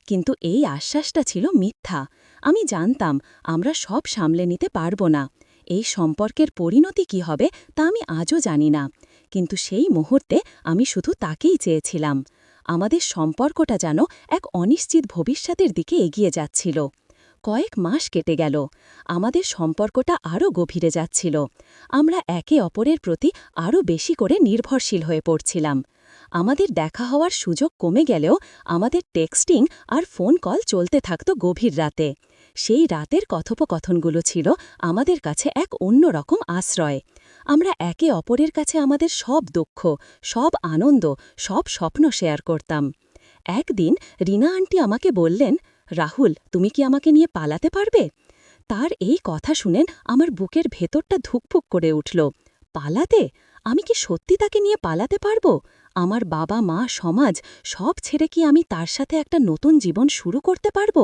কিন্তু এই আশ্বাসটা ছিল মিথ্যা। আমি জানতাম আমরা সব সামলে নিতে পারব না। এই সম্পর্কের পরিণতি কি হবে তা আমি আজও জানি না, কিন্তু সেই মুহূর্তে আমি শুধু তাকেই চেয়েছিলাম। আমাদের সম্পর্কটা যেন এক অনিশ্চিত ভবিষ্যতের দিকে এগিয়ে যাচ্ছিল। কয়েক মাস কেটে গেল। আমাদের সম্পর্কটা আরও গভীরে যাচ্ছিল। আমরা একে অপরের প্রতি আরও বেশি করে নির্ভরশীল হয়ে পড়ছিলাম। আমাদের দেখা হওয়ার সুযোগ কমে গেলেও আমাদের টেক্সটিং আর ফোন কল চলতে থাকত গভীর রাতে। সেই রাতের কথোপকথনগুলো ছিল আমাদের কাছে এক অন্যরকম আশ্রয়। আমরা একে অপরের কাছে আমাদের সব দুঃখ, সব আনন্দ, সব স্বপ্ন শেয়ার করতাম। একদিন রিনা আন্টি আমাকে বললেন, রাহুল, তুমি কি আমাকে নিয়ে পালাতে পারবে? তার এই কথা শুনেন আমার বুকের ভেতরটা ধুকপুক করে উঠল। পালাতে? আমি কি সত্যি তাকে নিয়ে পালাতে পারব? আমার বাবা মা, সমাজ সব ছেড়ে কি আমি তার সাথে একটা নতুন জীবন শুরু করতে পারব?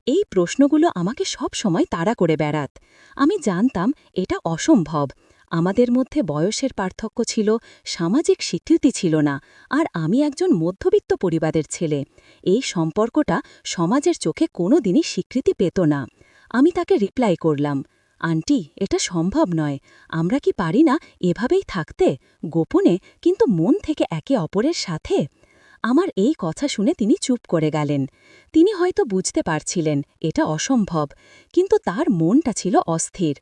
এই প্রশ্নগুলো আমাকে সব সময় তাড়া করে বেড়াত। আমি জানতাম এটা অসম্ভব। আমাদের মধ্যে বয়সের পার্থক্য ছিল, সামাজিক স্বীকৃতি ছিল না, আর আমি একজন মধ্যবিত্ত পরিবারের ছেলে। এই সম্পর্কটা সমাজের চোখে কোনো দিনই স্বীকৃতি পেত না। আমি তাকে রিপ্লাই করলাম, আন্টি, এটা সম্ভব নয়। আমরা কি পারি না এভাবেই থাকতে, গোপনে কিন্তু মন থেকে একে অপরের সাথে? আমার এই কথা শুনে তিনি চুপ করে গেলেন। তিনি হয়তো বুঝতে পারছিলেন এটা অসম্ভব, কিন্তু তার মনটা ছিল অস্থির।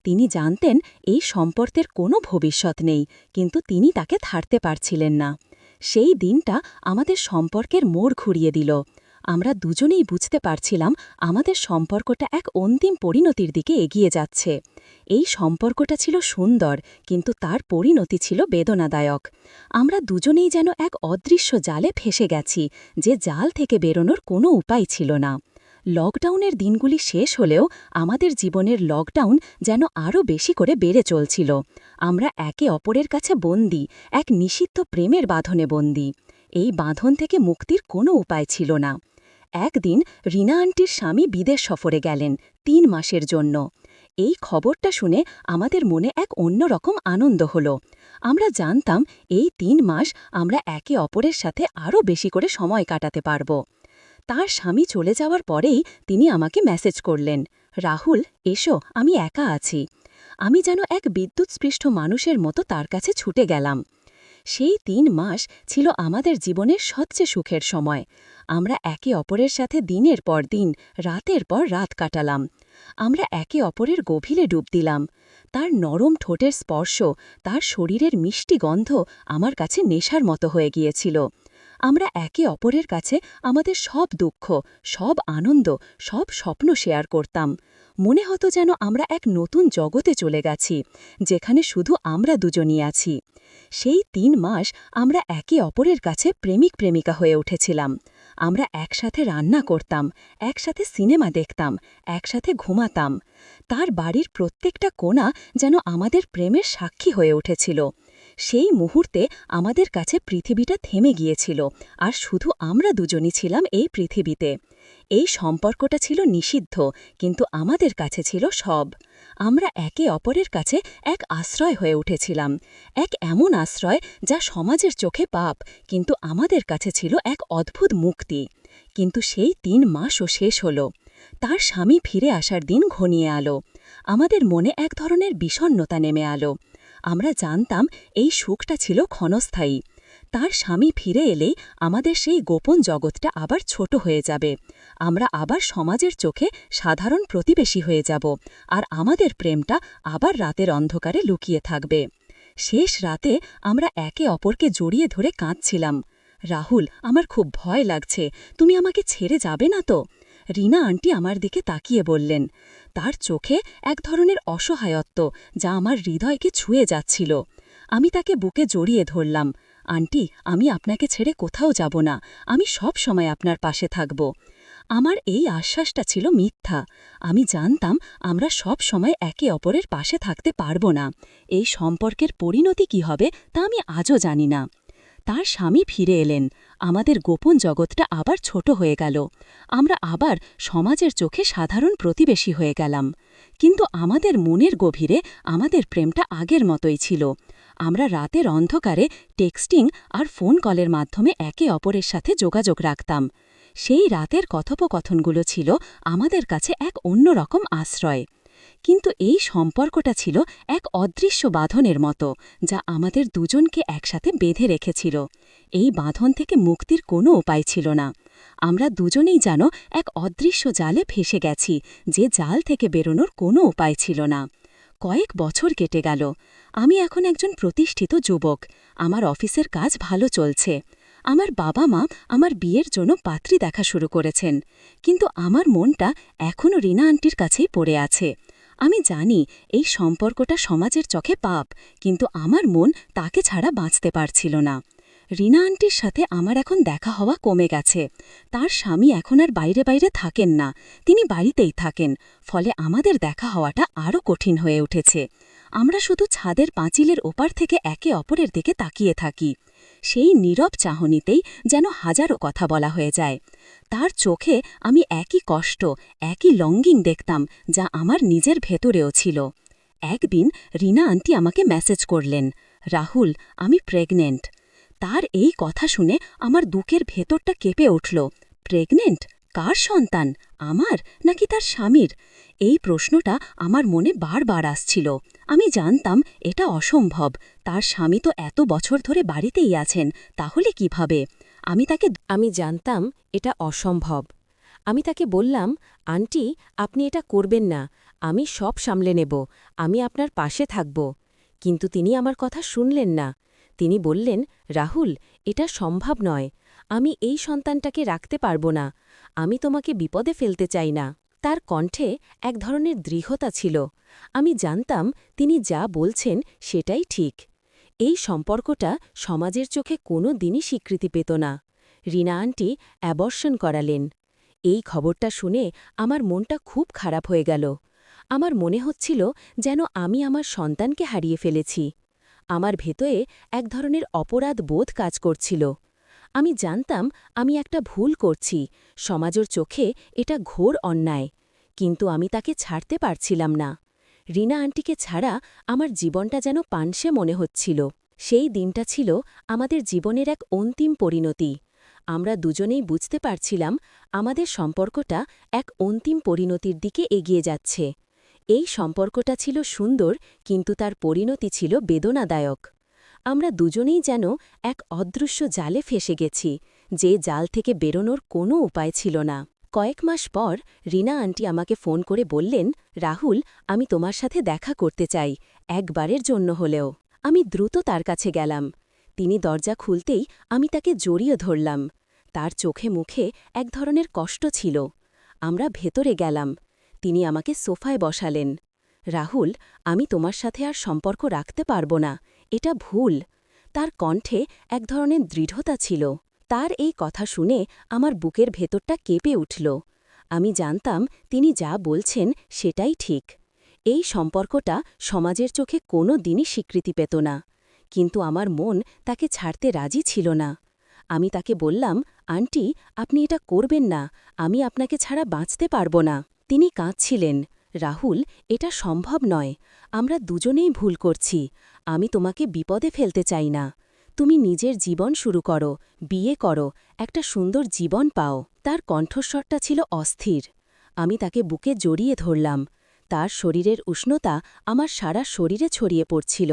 তিনি জানতেন এই সম্পর্কের কোনো ভবিষ্যৎ নেই, কিন্তু তিনি তাকে ছাড়তে পারছিলেন না। সেই দিনটা আমাদের সম্পর্কের মোড় ঘুরিয়ে দিল। আমরা দুজনেই বুঝতে পারছিলাম আমাদের সম্পর্কটা এক অন্তিম পরিণতির দিকে এগিয়ে যাচ্ছে। এই সম্পর্কটা ছিল সুন্দর, কিন্তু তার পরিণতি ছিল বেদনাদায়ক। আমরা দুজনেই যেন এক অদৃশ্য জালে ফেসে গেছি, যে জাল থেকে বেরোনোর কোনো উপায় ছিল না। লকডাউনের দিনগুলি শেষ হলেও আমাদের জীবনের লকডাউন যেন আরও বেশি করে বেড়ে চলছিল। আমরা একে অপরের কাছে বন্দী, এক নিষিদ্ধ প্রেমের বাঁধনে বন্দী। এই বাঁধন থেকে মুক্তির কোনো উপায় ছিল না। একদিন রিনা আন্টির স্বামী বিদেশ সফরে গেলেন ৩ মাসের জন্য। এই খবরটা শুনে আমাদের মনে এক অন্যরকম আনন্দ হল। আমরা জানতাম এই ৩ মাস আমরা একে অপরের সাথে আরও বেশি করে সময় কাটাতে পারব। তার স্বামী চলে যাওয়ার পরেই তিনি আমাকে মেসেজ করলেন, রাহুল, এসো, আমি একা আছি। আমি যেন এক বিদ্যুৎস্পৃষ্ট মানুষের মতো তার কাছে ছুটে গেলাম। সেই ৩ মাস ছিল আমাদের জীবনের সবচেয়ে সুখের সময়। আমরা একে অপরের সাথে দিনের পর দিন, রাতের পর রাত কাটালাম। আমরা একে অপরের গভীরে ডুব দিলাম। তার নরম ঠোঁটের স্পর্শ, তার শরীরের মিষ্টি গন্ধ আমার কাছে নেশার মতো হয়ে গিয়েছিল। আমরা একে অপরের কাছে আমাদের সব দুঃখ, সব আনন্দ, সব স্বপ্ন শেয়ার করতাম। মনে হতো যেন আমরা এক নতুন জগতে চলে গেছি, যেখানে শুধু আমরা দুজনই আছি। সেই ৩ মাস আমরা একে অপরের কাছে প্রেমিক প্রেমিকা হয়ে উঠেছিলাম। আমরা একসাথে রান্না করতাম, একসাথে সিনেমা দেখতাম, একসাথে ঘুমাতাম। তার বাড়ির প্রত্যেকটা কোণা যেন আমাদের প্রেমের সাক্ষী হয়ে উঠেছিল। সেই মুহূর্তে আমাদের কাছে পৃথিবীটা থেমে গিয়েছিল, আর শুধু আমরা দুজনই ছিলাম এই পৃথিবীতে। এই সম্পর্কটা ছিল নিষিদ্ধ, কিন্তু আমাদের কাছে ছিল সব। আমরা একে অপরের কাছে এক আশ্রয় হয়ে উঠেছিলাম, এক এমন আশ্রয় যা সমাজের চোখে পাপ, কিন্তু আমাদের কাছে ছিল এক অদ্ভুত মুক্তি। কিন্তু সেই ৩ মাসও শেষ হল। তার স্বামী ফিরে আসার দিন ঘনিয়ে আলো। আমাদের মনে এক ধরনের বিষণ্ণতা নেমে আলো। আমরা জানতাম এই সুখটা ছিল ক্ষণস্থায়ী। তার স্বামী ফিরে এলেই আমাদের সেই গোপন জগৎটা আবার ছোট হয়ে যাবে। আমরা আবার সমাজের চোখে সাধারণ প্রতিবেশী হয়ে যাব, আর আমাদের প্রেমটা আবার রাতের অন্ধকারে লুকিয়ে থাকবে। শেষ রাতে আমরা একে অপরকে জড়িয়ে ধরে কাঁদছিলাম। রাহুল, আমার খুব ভয় লাগছে, তুমি আমাকে ছেড়ে যাবে না তো? রিনা আন্টি আমার দিকে তাকিয়ে বললেন। তার চোখে এক ধরনের অসহায়ত্ব যা আমার হৃদয়কে ছুঁয়ে যাচ্ছিল। আমি তাকে বুকে জড়িয়ে ধরলাম। আন্টি, আমি আপনাকে ছেড়ে কোথাও যাব না, আমি সব সময় আপনার পাশে থাকব। আমার এই আশ্বাসটা ছিল মিথ্যা। আমি জানতাম আমরা সব সময় একে অপরের পাশে থাকতে পারব না। এই সম্পর্কের পরিণতি কি হবে তা আমি আজও জানি না। তার স্বামী ফিরে এলেন। আমাদের গোপন জগৎটা আবার ছোট হয়ে গেল। আমরা আবার সমাজের চোখে সাধারণ প্রতিবেশী হয়ে গেলাম। কিন্তু আমাদের মনের গভীরে আমাদের প্রেমটা আগের মতোই ছিল। আমরা রাতের অন্ধকারে টেক্সটিং আর ফোন কলের মাধ্যমে একে অপরের সাথে যোগাযোগ রাখতাম। সেই রাতের কথোপকথনগুলো ছিল আমাদের কাছে এক অন্যরকম আশ্রয়। কিন্তু এই সম্পর্কটা ছিল এক অদৃশ্য বাঁধনের মতো, যা আমাদের দুজনকে একসাথে বেঁধে রেখেছিল। এই বাঁধন থেকে মুক্তির কোনো উপায় ছিল না। আমরা দুজনেই যেন এক অদৃশ্য জালে ফেসে গেছি, যে জাল থেকে বেরোনোর কোনো উপায় ছিল না। কয়েক বছর কেটে গেল। আমি এখন একজন প্রতিষ্ঠিত যুবক। আমার অফিসের কাজ ভালো চলছে। আমার বাবা মা আমার বিয়ের জন্য পাত্রী দেখা শুরু করেছেন। কিন্তু আমার মনটা এখনও রিনা আন্টির কাছেই পড়ে আছে। আমি জানি এই সম্পর্কটা সমাজের চোখে পাপ, কিন্তু আমার মন তাকে ছাড়া বাঁচতে পারছিল না। রিনা আন্টির সাথে আমার এখন দেখা হওয়া কমে গেছে। তার স্বামী এখন আর বাইরে বাইরে থাকেন না, তিনি বাড়িতেই থাকেন। ফলে আমাদের দেখা হওয়াটা আরও কঠিন হয়ে উঠেছে। আমরা শুধু ছাদের পাঁচিলের ওপার থেকে একে অপরের দিকে তাকিয়ে থাকি। সেই নীরব চাহনিতেই যেন হাজারো কথা বলা হয়ে যায়। তার চোখে আমি একই কষ্ট, একই লঙ্গিং দেখতাম, যা আমার নিজের ভেতরেও ছিল। একদিন রিনা আন্টি আমাকে মেসেজ করলেন, রাহুল, আমি প্রেগনেন্ট। তার এই কথা শুনে আমার বুকের ভেতরটা কেঁপে উঠল। প্রেগনেন্ট? কার সন্তান, আমার নাকি তার স্বামীর? এই প্রশ্নটা আমার মনে বারবার আসছিল। আমি জানতাম এটা অসম্ভব। তার স্বামী তো এত বছর ধরে বাড়িতেই আছেন, তাহলে কিভাবে? আমি জানতাম এটা অসম্ভব। আমি তাকে বললাম, আন্টি, আপনি এটা করবেন না, আমি সব সামলে নেব, আমি আপনার পাশে থাকব। কিন্তু তিনি আমার কথা শুনলেন না। তিনি বললেন, রাহুল, এটা সম্ভব নয়, আমি এই সন্তানটাকে রাখতে পারব না, আমি তোমাকে বিপদে ফেলতে চাই না। তার কণ্ঠে এক ধরনের দৃঢ়তা ছিল। আমি জানতাম তিনি যা বলছেন সেটাই ঠিক। এই সম্পর্কটা সমাজের চোখে কোনো দিনই স্বীকৃতি পেত না। রিনা আন্টি অ্যাবর্শন করালেন। এই খবরটা শুনে আমার মনটা খুব খারাপ হয়ে গেল। আমার মনে হচ্ছিল যেন আমি আমার সন্তানকে হারিয়ে ফেলেছি। আমার ভেতরে এক ধরনের অপরাধ বোধ কাজ করছিল। আমি জানতাম আমি একটা ভুল করছি, সমাজের চোখে এটা ঘোর অন্যায়। কিন্তু আমি তাকে ছাড়তে পারছিলাম না। রিনা আন্টিকে ছাড়া আমার জীবনটা যেন পানসে মনে হচ্ছিল। সেই দিনটা ছিল আমাদের জীবনের এক অন্তিম পরিণতি। আমরা দুজনেই বুঝতে পারছিলাম আমাদের সম্পর্কটা এক অন্তিম পরিণতির দিকে এগিয়ে যাচ্ছে। এই সম্পর্কটা ছিল সুন্দর, কিন্তু তার পরিণতি ছিল বেদনাদায়ক। আমরা দুজনেই যেন এক অদৃশ্য জালে ফেসে গেছি, যে জাল থেকে বেরোনোর কোনো উপায় ছিল না। কয়েক মাস পর রিনা আন্টি আমাকে ফোন করে বললেন, রাহুল, আমি তোমার সাথে দেখা করতে চাই, একবারের জন্য হলেও। আমি দ্রুত তার কাছে গেলাম। তিনি দরজা খুলতেই আমি তাকে জড়িয়ে ধরলাম। তার চোখে মুখে এক ধরনের কষ্ট ছিল। আমরা ভেতরে গেলাম। তিনি আমাকে সোফায় বসালেন। রাহুল, আমি তোমার সাথে আর সম্পর্ক রাখতে পারব না, এটা ভুল। তার কণ্ঠে এক ধরনের দৃঢ়তা ছিল। তার এই কথা শুনে আমার বুকের ভেতরটা কেঁপে উঠল। আমি জানতাম তিনি যা বলছেন সেটাই ঠিক। এই সম্পর্কটা সমাজের চোখে কোনো দিনই স্বীকৃতি পেত না। কিন্তু আমার মন তাকে ছাড়তে রাজি ছিল না। আমি তাকে বললাম, আন্টি, আপনি এটা করবেন না, আমি আপনাকে ছাড়া বাঁচতে পারব না। তিনি কাঁদছিলেন। রাহুল, এটা সম্ভব নয়, আমরা দুজনেই ভুল করছি, আমি তোমাকে বিপদে ফেলতে চাই না। তুমি নিজের জীবন শুরু করো, বিয়ে করো, একটা সুন্দর জীবন পাও। তার কণ্ঠস্বরটা ছিল অস্থির। আমি তাকে বুকে জড়িয়ে ধরলাম। তার শরীরের উষ্ণতা আমার সারা শরীরে ছড়িয়ে পড়ছিল।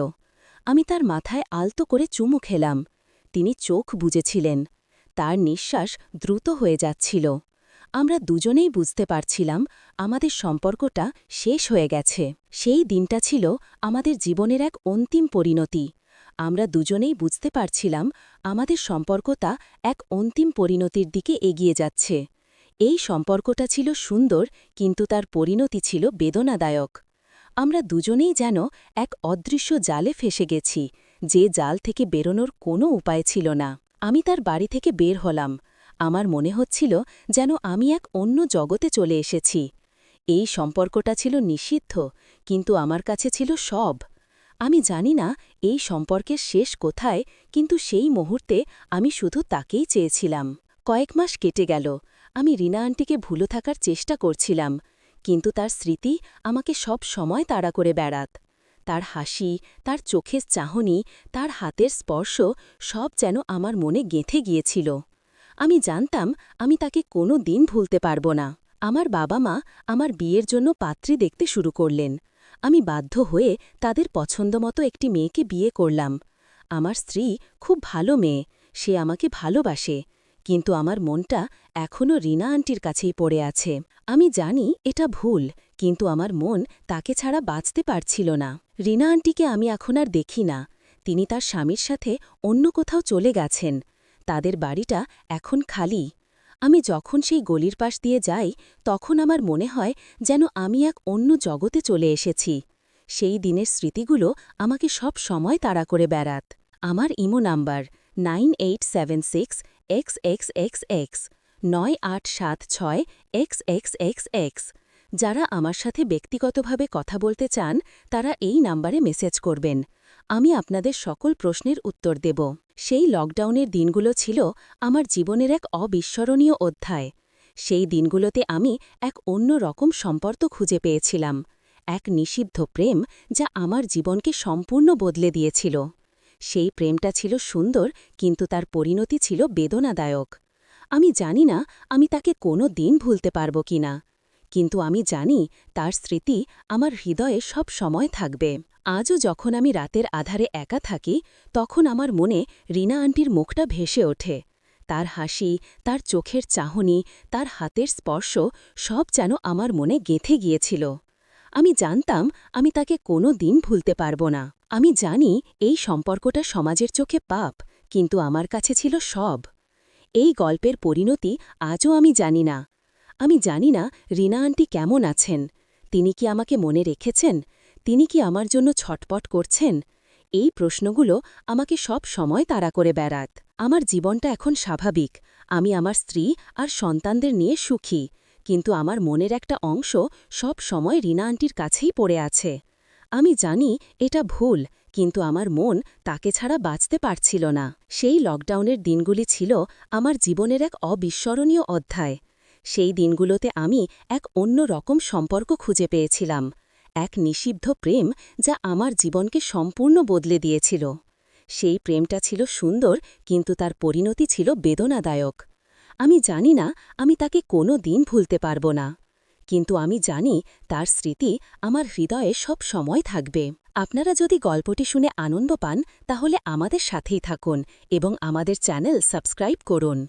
আমি তার মাথায় আলতো করে চুমু খেলাম। তিনি চোখ বুজেছিলেন। তার নিঃশ্বাস দ্রুত হয়ে যাচ্ছিল। আমরা দুজনেই বুঝতে পারছিলাম আমাদের সম্পর্কটা শেষ হয়ে গেছে। সেই দিনটা ছিল আমাদের জীবনের এক অন্তিম পরিণতি। আমরা দুজনেই বুঝতে পারছিলাম আমাদের সম্পর্কটা এক অন্তিম পরিণতির দিকে এগিয়ে যাচ্ছে। এই সম্পর্কটা ছিল সুন্দর, কিন্তু তার পরিণতি ছিল বেদনাদায়ক। আমরা দুজনেই যেন এক অদৃশ্য জালে ফেসে গেছি, যে জাল থেকে বেরোনোর কোনো উপায় ছিল না। আমি তার বাড়ি থেকে বের হলাম। আমার মনে হচ্ছিল যেন আমি এক অন্য জগতে চলে এসেছি। এই সম্পর্কটা ছিল নিষিদ্ধ, কিন্তু আমার কাছে ছিল সব। আমি জানি না এই সম্পর্কের শেষ কোথায়, কিন্তু সেই মুহূর্তে আমি শুধু তাকেই চেয়েছিলাম। কয়েক মাস কেটে গেল। আমি রিনা আন্টিকে ভুলে থাকার চেষ্টা করছিলাম, কিন্তু তার স্মৃতি আমাকে সব সময় তাড়া করে বেড়াত। তার হাসি, তার চোখের চাহনি, তার হাতের স্পর্শ সব যেন আমার মনে গেঁথে গিয়েছিল। আমি জানতাম আমি তাকে কোনো দিন ভুলতে পারব না। আমার বাবা মা আমার বিয়ের জন্য পাত্রী দেখতে শুরু করলেন। আমি বাধ্য হয়ে তাদের পছন্দমতো একটি মেয়েকে বিয়ে করলাম। আমার স্ত্রী খুব ভালো মেয়ে, সে আমাকে ভালোবাসে, কিন্তু আমার মনটা এখনও রিনা আন্টির কাছেই পড়ে আছে। আমি জানি এটা ভুল, কিন্তু আমার মন তাকে ছাড়া বাঁচতে পারছিল না। রিনা আন্টিকে আমি এখন আর দেখি না। তিনি তার স্বামীর সাথে অন্য কোথাও চলে গেছেন। তাদের বাড়িটা এখন খালি। আমি যখন সেই গলির পাশ দিয়ে যাই, তখন আমার মনে হয় যেন আমি এক অন্য জগতে চলে এসেছি। সেই দিনের স্মৃতিগুলো আমাকে সব সময় তাড়া করে বেড়াত। আমার ইমো নাম্বার 9876XXXX 9876XXXX। যারা আমার সাথে ব্যক্তিগতভাবে কথা বলতে চান, তারা এই নাম্বারে মেসেজ করবেন। আমি আপনাদের সকল প্রশ্নের উত্তর দেব। সেই লকডাউনের দিনগুলো ছিল আমার জীবনের এক অবিস্মরণীয় অধ্যায়। সেই দিনগুলোতে আমি এক অন্য রকম সম্পর্ক খুঁজে পেয়েছিলাম, এক নিষিদ্ধ প্রেম যা আমার জীবনকে সম্পূর্ণ বদলে দিয়েছিল। সেই প্রেমটা ছিল সুন্দর, কিন্তু তার পরিণতি ছিল বেদনাদায়ক। আমি জানি না আমি তাকে কোনো দিন ভুলতে পারব কিনা, কিন্তু আমি জানি তার স্মৃতি আমার হৃদয়ে সব সময় থাকবে। আজও যখন আমি রাতের আধারে একা থাকি, তখন আমার মনে রিনা আন্টির মুখটা ভেসে ওঠে। তার হাসি, তার চোখের চাহনি, তার হাতের স্পর্শ সব যেন আমার মনে গেঁথে গিয়েছিল। আমি জানতাম আমি তাকে কোনো দিন ভুলতে পারব না। আমি জানি এই সম্পর্কটা সমাজের চোখে পাপ, কিন্তু আমার কাছে ছিল সব। এই গল্পের পরিণতি আজও আমি জানি না। আমি জানি না রিনা আন্টি কেমন আছেন। তিনি কি আমাকে মনে রেখেছেন? তিনি কি আমার জন্য ছটপট করছেন? এই প্রশ্নগুলো আমাকে সব সময় তাড়া করে বেড়াত। আমার জীবনটা এখন স্বাভাবিক। আমি আমার স্ত্রী আর সন্তানদের নিয়ে সুখী, কিন্তু আমার মনের একটা অংশ সব সময় রিনা আন্টির কাছেই পড়ে আছে। আমি জানি এটা ভুল, কিন্তু আমার মন তাকে ছাড়া বাঁচতে পারছিল না। সেই লকডাউনের দিনগুলি ছিল আমার জীবনের এক অবিস্মরণীয় অধ্যায়। সেই দিনগুলোতে আমি এক অন্য রকম সম্পর্ক খুঁজে পেয়েছিলাম, এক নিষিদ্ধ প্রেম যা আমার জীবনকে সম্পূর্ণ বদলে দিয়েছিল। সেই প্রেমটা ছিল সুন্দর, কিন্তু তার পরিণতি ছিল বেদনাদায়ক। আমি জানি না আমি তাকে কোনো দিন ভুলতে পারব না, কিন্তু আমি জানি তার স্মৃতি আমার হৃদয়ে সব সময় থাকবে। আপনারা যদি গল্পটি শুনে আনন্দ পান, তাহলে আমাদের সাথেই থাকুন এবং আমাদের চ্যানেল সাবস্ক্রাইব করুন।